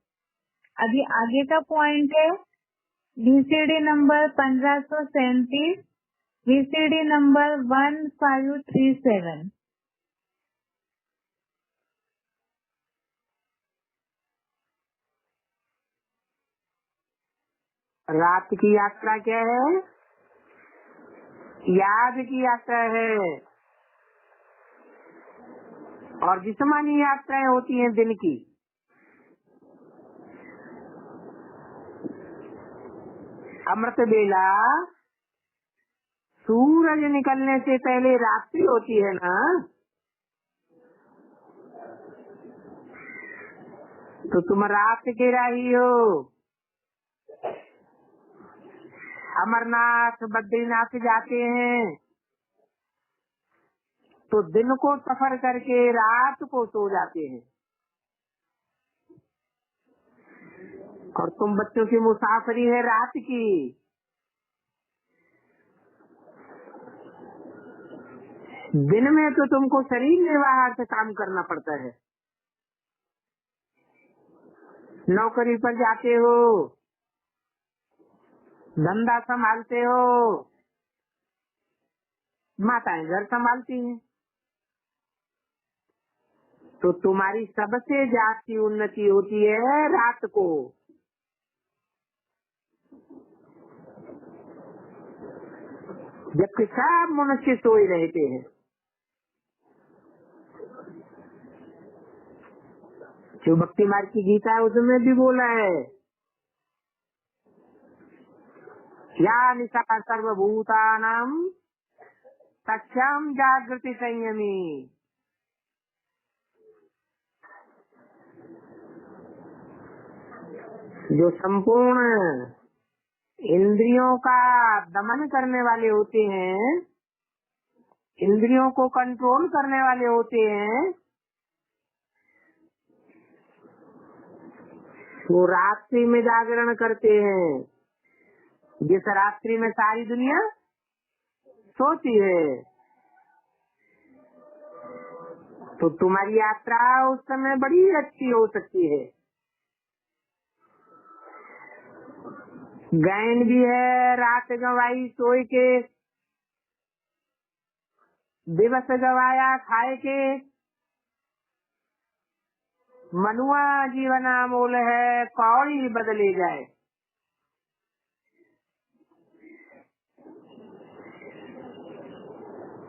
अभी आगे का पॉइंट है VCD नंबर 1537, VCD नंबर 1537। रात की यात्रा क्या है? याद की यात्रा है। और जिस्मानी यात्राएं होती हैं दिन की। अमृत बेला सूरज निकलने से पहले रात्रि होती है ना, तो तुम रात के राही हो। अमरनाथ बद्रीनाथ जाते हैं तो दिन को सफर करके रात को सो जाते हैं। और तुम बच्चों की मुसाफरी है रात की। दिन में तो तुमको शरीर निर्वाह से काम करना पड़ता है। नौकरी पर जाते हो, धंधा संभालते हो, माताएं घर संभालती हैं। तो तुम्हारी सबसे जाती उन्नति होती है रात को। जबकि सब मनुष्य सोए रहते हैं। जो भक्ति मार्ग की गीता है उसमें भी बोला है, या निशा सर्वभूतानां तस्यां जागृति संयमी। जो संपूर्ण इंद्रियों का दमन करने वाले होते हैं, इंद्रियों को कंट्रोल करने वाले होते हैं, वो रात्रि में जागरण करते हैं। जिस रात्रि में सारी दुनिया सोती है, तो तुम्हारी यात्रा उस समय बड़ी अच्छी हो सकती है। गैन भी है, रात गवाई सोए के, दिवस गवाया खाए के, मनुआ जीवन अमोल है, कौड़ी बदले जाए।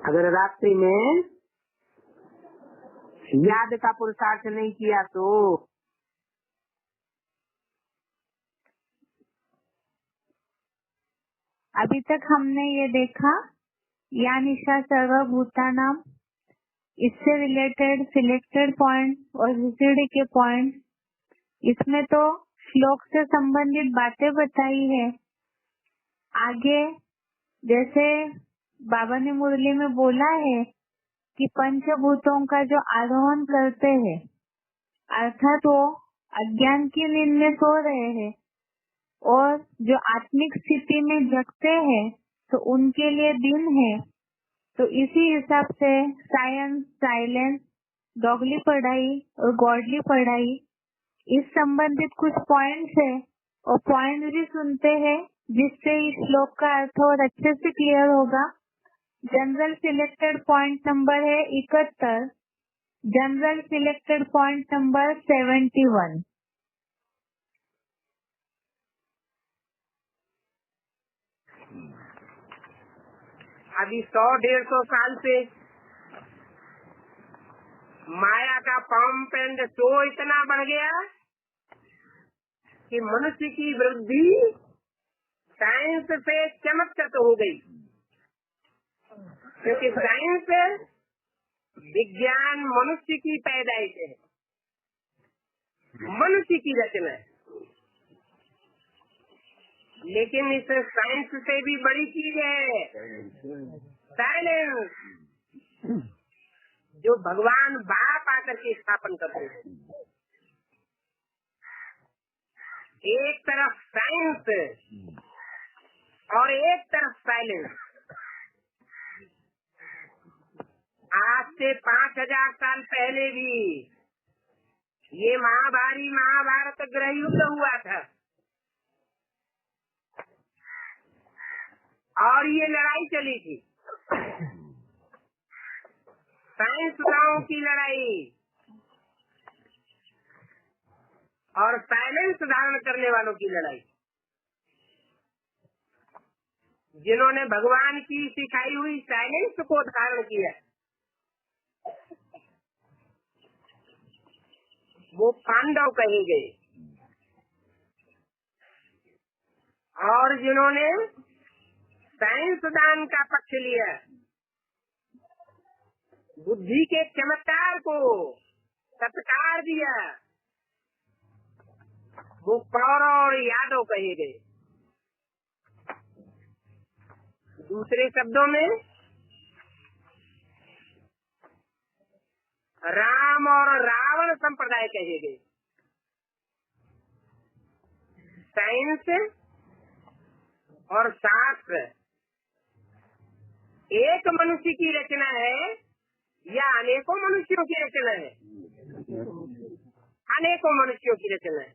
अगर रात्रि में याद का पुरुषार्थ नहीं किया तो अभी तक हमने ये देखा या निशा सर्वभूतानाम, इससे रिलेटेड सिलेक्टेड पॉइंट और विसिडी के पॉइंट, इसमें तो श्लोक से संबंधित बातें बताई है। आगे जैसे बाबा ने मुरली में बोला है कि पंचभूतों का जो आरोहण करते हैं, अर्थात वो अज्ञान की नींद में सो रहे हैं और जो आत्मिक स्थिति में जगते हैं तो उनके लिए दिन है। तो इसी हिसाब से साइंस, साइलेंस, डॉगली पढ़ाई और गॉडली पढ़ाई, इस संबंधित कुछ पॉइंट्स है और पॉइंट भी सुनते हैं, जिससे इस श्लोक का अर्थ और अच्छे से क्लियर होगा। जनरल सिलेक्टेड पॉइंट नंबर है 71, जनरल सिलेक्टेड पॉइंट नंबर 71। अभी 100-150 साल से माया का पंप एंड शो इतना बढ़ गया कि मनुष्य की वृद्धि साइंस से चमत्कृत हो गई, क्योंकि साइंस विज्ञान मनुष्य की पैदाइश है, मनुष्य की रचना है। लेकिन इस साइंस से भी बड़ी चीज है साइलेंस, जो भगवान बाप आकर के स्थापन करते हैं। एक तरफ साइंस और एक तरफ साइलेंस। आज से 5000 साल पहले भी ये महाभारत गृह युद्ध हुआ था और ये लड़ाई चली थी, साइंसदानों की लड़ाई और साइलेंस धारण करने वालों की लड़ाई। जिन्होंने भगवान की सिखाई हुई साइलेंस को धारण किया, वो पांडव कहे गए, और जिन्होंने साइंसदान का पक्ष लिया, बुद्धि के चमत्कार को सत्कार दिया, वो कौरव और यादव कहे गए। दूसरे शब्दों में राम और रावण संप्रदाय कहे गए। साइंस और शास्त्र एक मनुष्य की रचना है या अनेकों मनुष्यों की रचना है? अनेकों मनुष्यों की रचना है।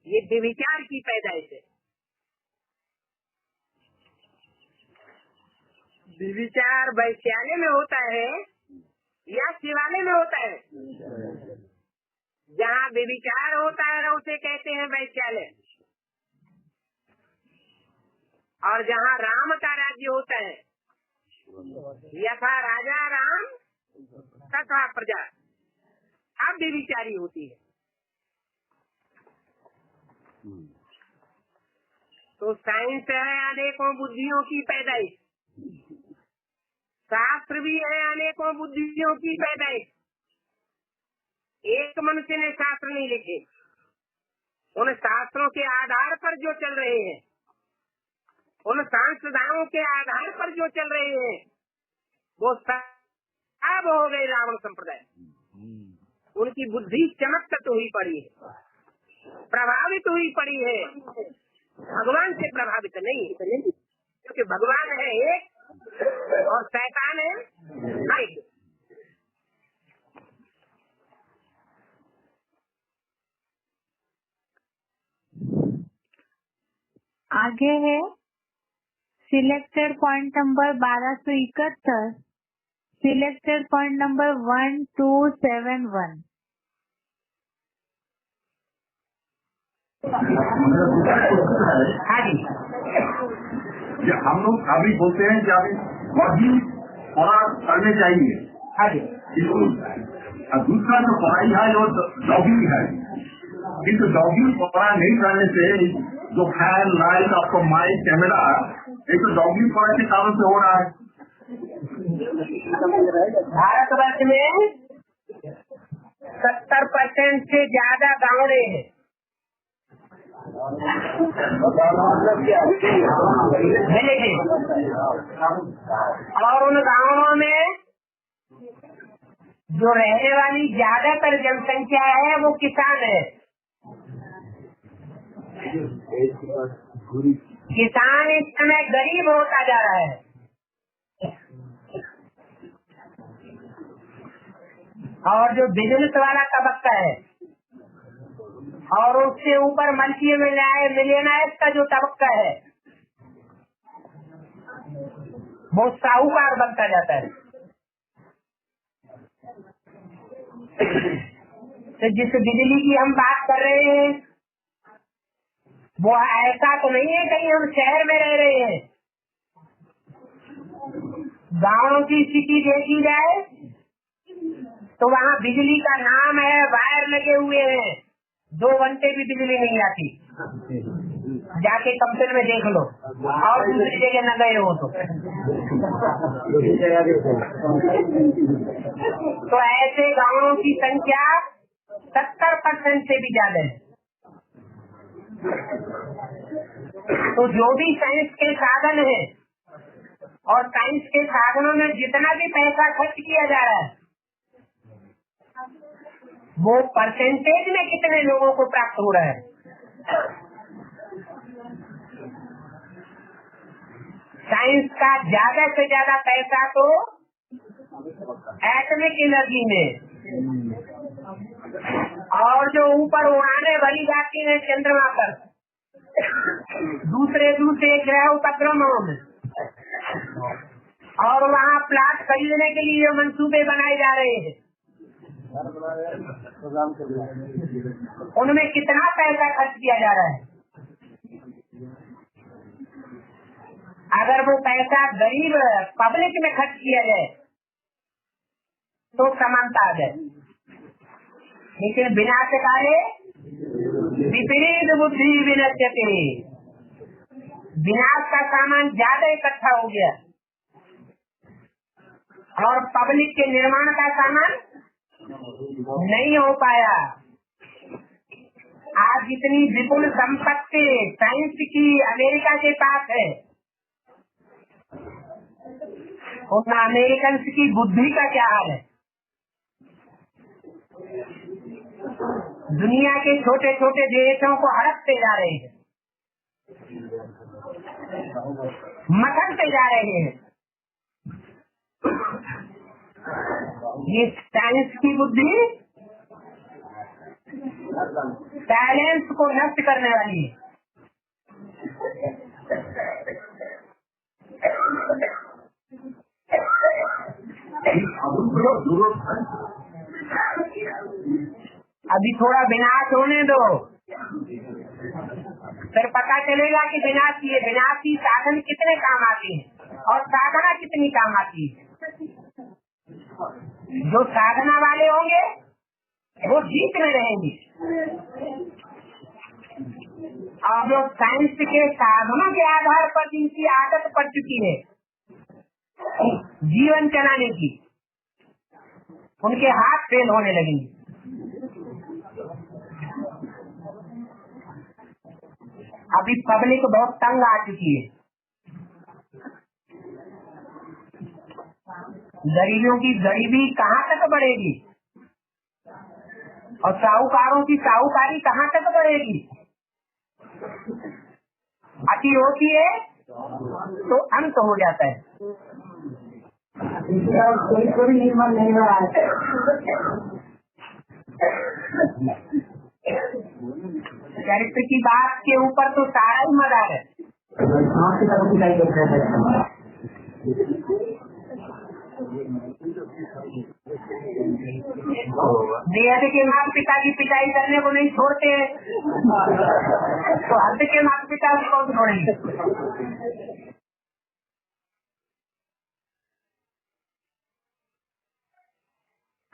ये विचार की पैदाइश है। विचार वैश्यालय में होता है या शिवालय में होता है? जहाँ विचार होता है उसे कहते हैं वैश्यालय, और जहाँ राम का राज्य होता है, यथा राजा राम तथा प्रजा, अब विचारी होती है। तो साइंस है अनेकों बुद्धियों की पैदाइश, शास्त्र भी है अनेकों बुद्धियों की पैदाइश। एक मनुष्य ने शास्त्र नहीं लिखे, उन शास्त्रों के आधार पर जो चल रहे हैं, उन सांसदाओं के आधार पर जो चल रहे हैं, वो सब हो गए रावण संप्रदाय। उनकी बुद्धि चमत्कृत हुई पड़ी है, प्रभावित हुई पड़ी है, भगवान से प्रभावित नहीं, क्योंकि भगवान है एक और शैतान है एक। आगे है selected point number 1271, selected point number 1271। हाँ जी, हम लोग अभी बोलते हैं कि अभी वही पढ़ा करने चाहिए। हाँ जी, और दूसरा जो पढ़ाई है वो जॉगिंग है, किंतु जॉगिंग पढ़ा नहीं करने से जो फैन लाइट आपको माइक कैमरा, एक तो जॉगिंग पढ़ाई के कारण से हो रहा है। भारतवर्ष में 70% से ज्यादा गाँवड़े हैं। और उन गाँवों में जो रहने वाली ज्यादातर जनसंख्या है वो किसान है। किसान इस समय गरीब होता जा रहा है और जो बिजनेस वाला तबक्का है और उससे ऊपर मल्टी मिलियनर्स का जो तबक्का है वो साहूकार बनता जाता है। तो जिस बिजली की हम बात कर रहे हैं वो ऐसा तो नहीं है कहीं हम शहर में रह रहे हैं। गाँव की स्थिति देखी जाए तो वहाँ बिजली का नाम है, वायर लगे हुए हैं, 2 घंटे भी बिजली नहीं आती। जाके कंपनी में देख लो और दूसरी जगह न गए हो तो ऐसे गाँवों की संख्या 70% से भी ज्यादा है। तो जो भी साइंस के साधन है और साइंस के साधनों में जितना भी पैसा खर्च किया जा रहा है वो परसेंटेज में कितने लोगों को प्राप्त हो रहा है। साइंस का ज्यादा से ज्यादा पैसा तो एटॉमिक एनर्जी में और जो ऊपर उड़ाने भरी जाती है चंद्रमा पर, दूसरे ग्रह उपग्रहों में, और वहाँ प्लाट खरीदने के लिए मंसूबे बनाए जा रहे हैं, उनमें कितना पैसा खर्च किया जा रहा है। अगर वो पैसा गरीब पब्लिक में खर्च किया जाए तो समानता आ जाए, लेकिन विनाशकाले विपरीत बुद्धि विनश्यते, विनाश का सामान ज्यादा इकट्ठा हो गया और पब्लिक के निर्माण का सामान नहीं हो पाया। आज जितनी विपुल संपत्ति साइंस की अमेरिका के पास है, उन अमेरिकन की बुद्धि का क्या हाल है। दुनिया के छोटे छोटे देशों को हड़पते जा रहे हैं, मथरते जा रहे हैं। ये साइंस की बुद्धि बैलेंस को नष्ट करने वाली है। अभी थोड़ा विनाश होने दो, फिर पता चलेगा कि विनाशी साधन कितने काम आते हैं और साधना कितनी काम आती है। जो साधना वाले होंगे वो जीत में रहेंगे और जो साइंस के साधनों के आधार पर जिनकी आदत पड़ चुकी है जीवन चलाने की, उनके हाथ फेल होने लगेंगे। अभी पब्लिक बहुत तंग आ चुकी है, गरीबियों की गरीबी कहाँ तक बढ़ेगी और साहूकारों की साहूकारी कहाँ तक बढ़ेगी। अति होती है तो अंत हो जाता है। कोई निर्मल नहीं हो रहा है। चरित्र की बात के ऊपर तो सारा ही मदार है। बेहद के माता पिता की पिटाई करने को नहीं छोड़ते तो हद के माता पिता को कौन छोड़ेंगे।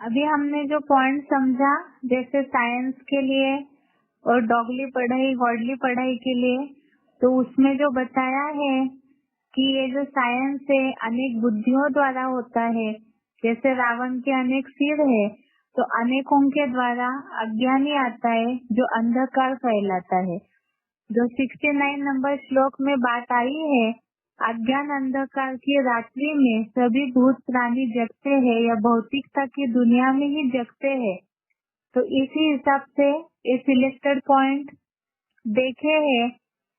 अभी हमने जो पॉइंट समझा, जैसे साइंस के लिए और डॉगली पढ़ाई गॉडली पढ़ाई के लिए, तो उसमें जो बताया है कि ये जो साइंस है अनेक बुद्धियों द्वारा होता है, जैसे रावण के अनेक सिर है तो अनेकों के द्वारा अज्ञानी आता है जो अंधकार फैलाता है। जो 69 नंबर श्लोक में बात आई है, अज्ञान अंधकार की रात्रि में सभी भूत प्राणी जगते हैं या भौतिकता की दुनिया में ही जगते हैं। तो इसी हिसाब से ये सिलेक्टेड पॉइंट देखे हैं,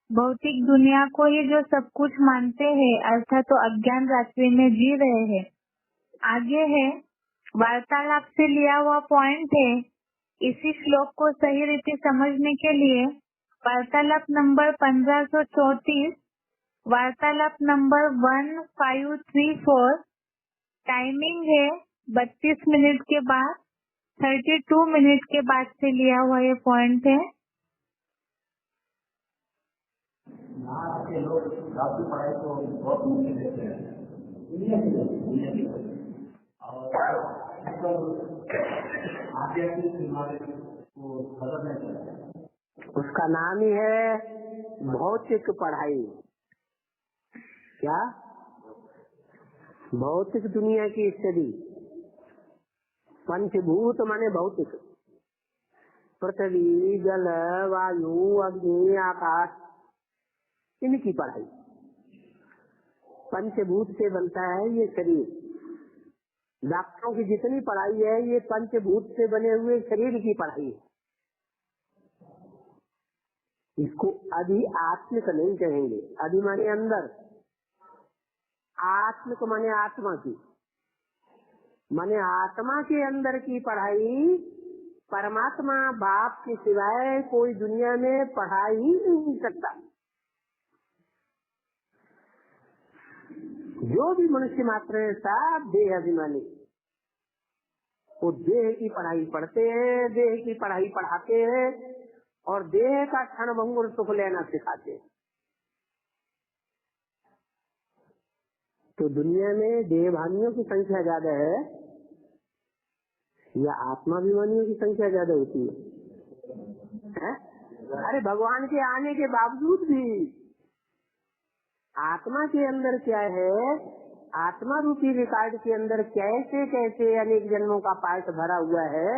भौतिक दुनिया को ही जो सब कुछ मानते हैं अर्थात तो अज्ञान रात्रि में जी रहे हैं। आगे है वार्तालाप से लिया हुआ पॉइंट है। इसी श्लोक को सही रीति समझने के लिए वार्तालाप नंबर 1534, वार्तालाप नंबर 1534, टाइमिंग है 32 मिनट के बाद 32 मिनट के बाद से लिया हुआ ये पॉइंट है। उसका नाम ही है भौतिक पढ़ाई। क्या? भौतिक दुनिया की स्टडी। पंचभूत माने भौतिक, पृथ्वी जल वायु अग्नि आकाश, इनकी पढ़ाई। पंचभूत से बनता है ये शरीर। डॉक्टरों की जितनी पढ़ाई है ये पंचभूत से बने हुए शरीर की पढ़ाई है। इसको अधि आत्मिक नहीं कहेंगे। अधि माने अंदर, आत्मिक माने आत्मा की, माने आत्मा के अंदर की पढ़ाई। परमात्मा बाप के सिवाय कोई दुनिया में पढ़ा ही नहीं सकता। जो भी मनुष्य मात्र है सब देह अभिमानी, वो देह की पढ़ाई पढ़ते हैं, देह की पढ़ाई पढ़ाते हैं और देह का क्षण भंगुर सुख लेना सिखाते हैं। तो दुनिया में देहभानियों की संख्या ज्यादा है या आत्माभिमानियों की संख्या ज्यादा होती है? अरे भगवान के आने के बावजूद भी आत्मा के अंदर क्या है, आत्मा रूपी रिकॉर्ड के अंदर कैसे कैसे अनेक जन्मों का पाठ भरा हुआ है,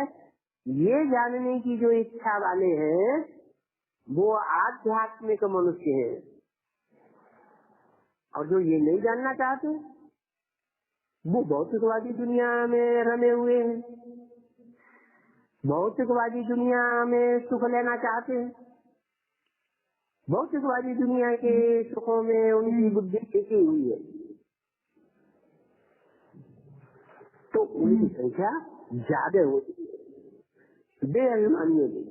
ये जानने की जो इच्छा वाले हैं वो आध्यात्मिक मनुष्य है। और जो ये नहीं जानना चाहते वो भौतिकवादी दुनिया में रमे हुए हैं, भौतिकवादी दुनिया में सुख लेना चाहते हैं, भौतिकवादी दुनिया के सुखों में उनकी बुद्धि टिकी हुई है। तो उनकी संख्या ज्यादा होती है देह अभिमानियों की।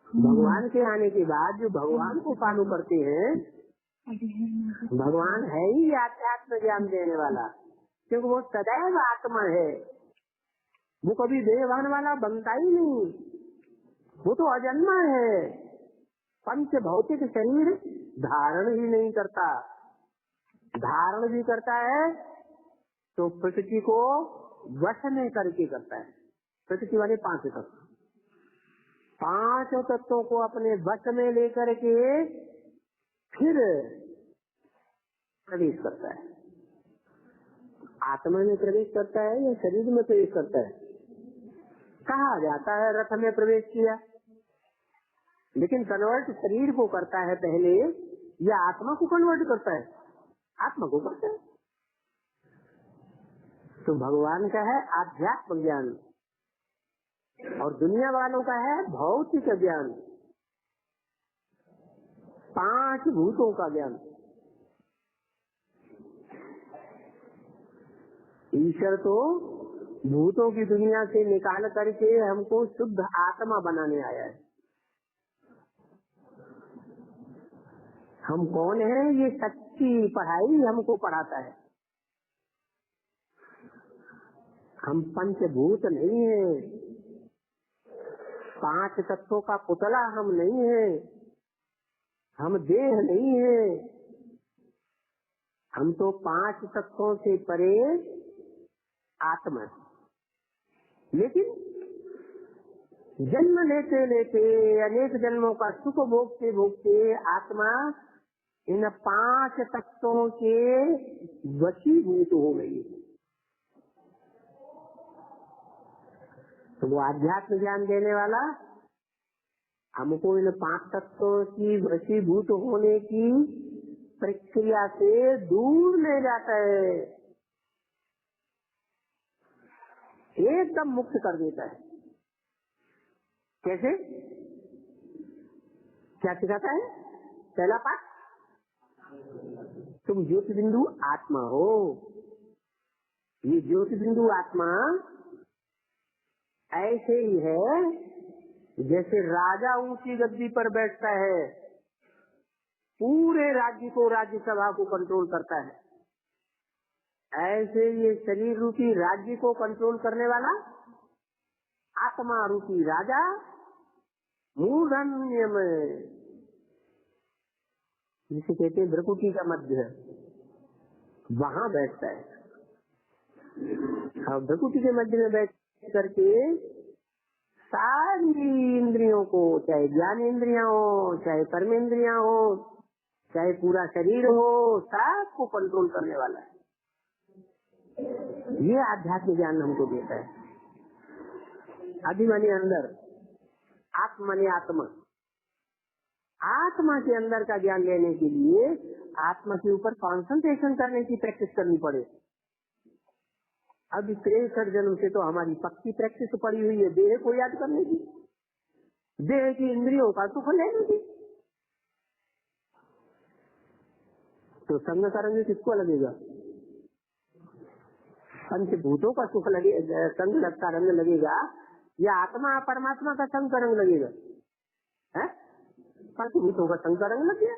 भगवान के आने के बाद जो भगवान को फॉलो करते हैं, भगवान है ही आध्यात्म ज्ञान देने वाला, क्योंकि वो सदैव आत्मा है। वो कभी देहवान वाला बनता ही नहीं, वो तो अजन्मा है। पंच भौतिक शरीर धारण ही नहीं करता, धारण भी करता है तो प्रकृति को वश में करके करता है। प्रकृति वाले 5 तत्व पांचों तत्वों को अपने वश में लेकर के फिर प्रवेश करता है। आत्मा में प्रवेश करता है या शरीर में प्रवेश करता है? कहा जाता है रथ में प्रवेश किया, लेकिन कन्वर्ट शरीर को करता है पहले या आत्मा को कन्वर्ट करता है? आत्मा को करता है। तो भगवान का है आध्यात्म ज्ञान और दुनिया वालों का है भौतिक ज्ञान, पांच भूतों का ज्ञान। ईश्वर तो भूतों की दुनिया से निकाल करके हमको शुद्ध आत्मा बनाने आया है। हम कौन है? ये सच्ची पढ़ाई हमको पढ़ाता है। हम पंचभूत नहीं है, पांच तत्वों का पुतला हम नहीं है, हम देह नहीं है। हम तो पांच तत्वों से परे आत्मा। लेकिन जन्म लेते लेते अनेक जन्मों का सुख भोगते भोगते आत्मा इन पांच तत्वों के वशीभूत हो गई। तो वो आध्यात्म ज्ञान देने वाला हमको इन पांच तत्वों की वशीभूत होने की प्रक्रिया से दूर ले जाता है, एकदम मुक्त कर देता है। कैसे? क्या सिखाता है? पहला पाठ, तुम ज्योति बिंदु आत्मा हो। ये ज्योति बिंदु आत्मा ऐसे ही है जैसे राजा ऊंची गद्दी पर बैठता है, पूरे राज्य को, राज्यसभा को कंट्रोल करता है। ऐसे ये शरीर रूपी राज्य को कंट्रोल करने वाला आत्मा रूपी राजा मूर्धन्य में, जिसे कहते हैं भ्रकुटी का मध्य, वहां बैठता है। और भ्रकुटी के मध्य में बैठ करके सारी इंद्रियों को, चाहे ज्ञान इंद्रियां हो, चाहे कर्म इंद्रियां हो, चाहे पूरा शरीर हो, सबको कंट्रोल करने वाला है। ये आध्यात्मिक ज्ञान हमको देता है। अधिमानी अंदर, आत्मनि आत्मा, आत्मा के अंदर का ज्ञान लेने के लिए आत्मा के ऊपर कॉन्सेंट्रेशन करने की प्रैक्टिस करनी पड़े। अब 63 जन्म से तो हमारी पक्की प्रैक्टिस पड़ी हुई है देह को याद करने की, देह की इंद्रियों का सुख लेने की। तो संग का रंग किसको लगेगा? पंचभूतों का सुख लगेगा, संग का रंग लगेगा, या आत्मा परमात्मा का संग का रंग लगेगा? है? पंचभूतों का संग का रंग लग गया।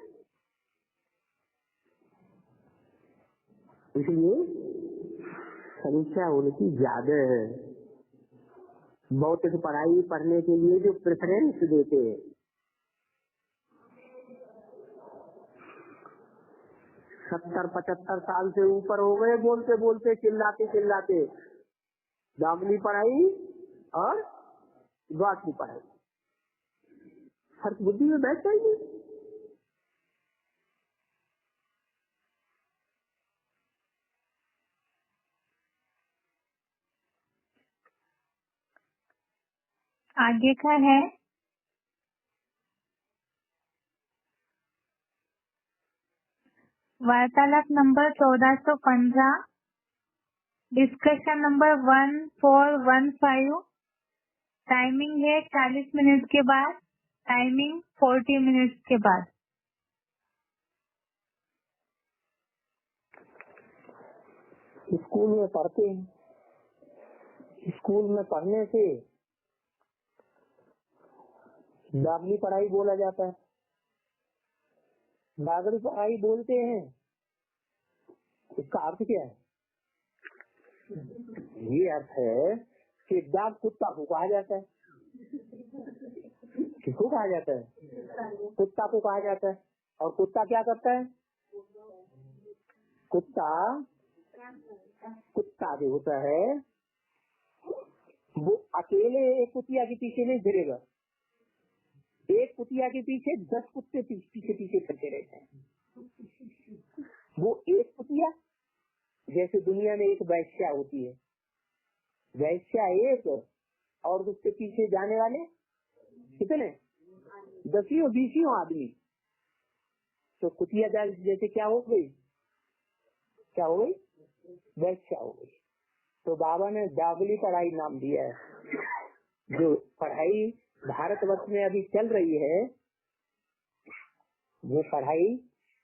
इसलिए संख्या उनकी ज्यादा है। भौतिक पढ़ाई पढ़ने के लिए जो प्रेफरेंस देते हैं, सत्तर 75 साल से ऊपर हो गए बोलते बोलते, चिल्लाते चिल्लाते, दामनी पढ़ाई और द्वार की पढ़ाई हर बुद्धि में बैठ जाएगी। आगे का है वार्तालाप नंबर 1415, डिस्कशन नंबर 1415। टाइमिंग है 40 मिनट के बाद, टाइमिंग 40 मिनट के बाद। स्कूल में पढ़ते हैं, स्कूल में पढ़ने से दागनी पढ़ाई बोला जाता है। दागनी पढ़ाई बोलते हैं, इसका अर्थ क्या है? ये अर्थ है कि दाग कुत्ता को कहा जाता है। किसको कहा जाता है? कुत्ता को कहा जाता है। और कुत्ता क्या करता है? कुत्ता जो होता है वो अकेले एक कुतिया के पीछे नहीं फिरेगा, एक कुतिया के पीछे 10 कुत्ते पीछे पीछे करते रहते हैं। वो एक कुतिया, जैसे दुनिया में एक वैश्या होती है, वैश्या एक और उसके पीछे जाने वाले कितने, 10-20 आदमी। तो कुतिया जैसे क्या हो गई, क्या हो गई, वैश्या हो गई। तो बाबा ने दागली पढ़ाई नाम दिया है। जो पढ़ाई भारतवर्ष में अभी चल रही है, वो पढ़ाई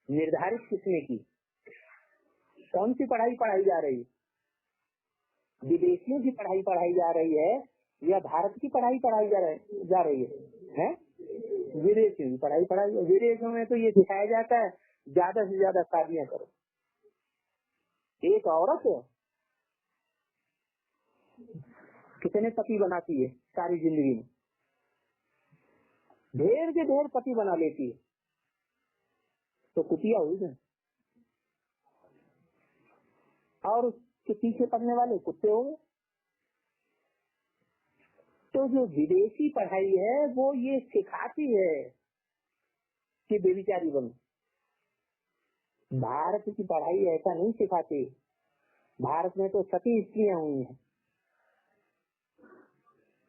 निर्धारित किसने की, कौन सी पढ़ाई पढ़ाई जा रही है, विदेशियों की पढ़ाई पढ़ाई जा रही है या भारत की पढ़ाई पढ़ाई जा रही है? विदेशियों की पढ़ाई पढ़ाई। विदेशों में तो ये सिखाया जाता है ज्यादा से ज्यादा शादियां करो। एक औरत कितने पति बनाती है सारी जिंदगी में, ढेर के ढेर पति बना लेती है, तो कुतिया हुई ना। और उसके पीछे पड़ने वाले कुत्ते हो गए। तो जो विदेशी पढ़ाई है वो ये सिखाती है कि बेविचारी बनो। भारत की पढ़ाई ऐसा नहीं सिखाती। भारत में तो सती स्त्रियां हुई हैं,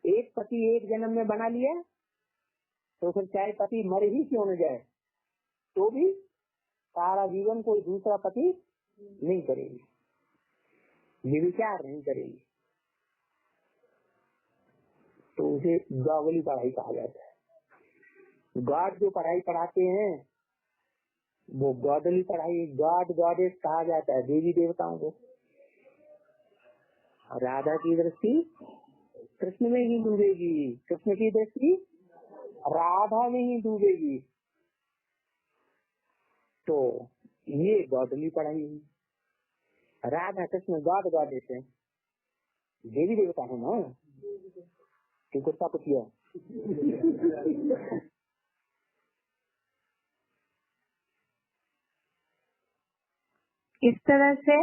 एक पति एक जन्म में बना लिया तो फिर चाहे पति मर ही क्यों न जाए तो भी सारा जीवन कोई दूसरा पति नहीं करेगी, निर्विचार नहीं करेगी। तो उसे गॉडली पढ़ाई कहा जाता है। गॉड जो पढ़ाई पढ़ाते हैं वो गॉडली पढ़ाई, गॉड गॉडेस कहा जाता है देवी देवताओं को। राधा की दृष्टि कृष्ण में ही डूबेगी, कृष्ण की दृष्टि राधा में ही डूबेगी। तो ये गॉडली पढ़ाई है। राधा कृष्ण गॉड गॉडेस है, देवी देवता है ना, कि कुत्ता कुतिया। इस तरह से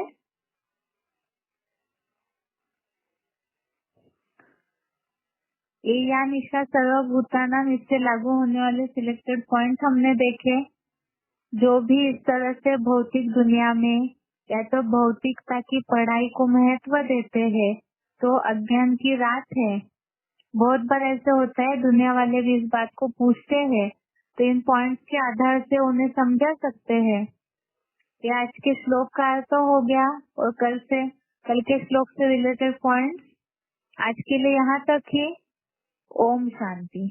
या निशा सर्वभूतानाम, इससे लागू होने वाले सिलेक्टेड पॉइंट हमने देखे। जो भी इस तरह से भौतिक दुनिया में या तो भौतिकता की पढ़ाई को महत्व देते हैं तो अज्ञान की रात है। बहुत बार ऐसे होता है, दुनिया वाले भी इस बात को पूछते हैं तो इन पॉइंट्स के आधार से उन्हें समझा सकते हैं। ये आज के श्लोक का अर्थ हो गया और कल के श्लोक से रिलेटेड पॉइंट्स आज के लिए यहाँ तक ही। ओम शांति।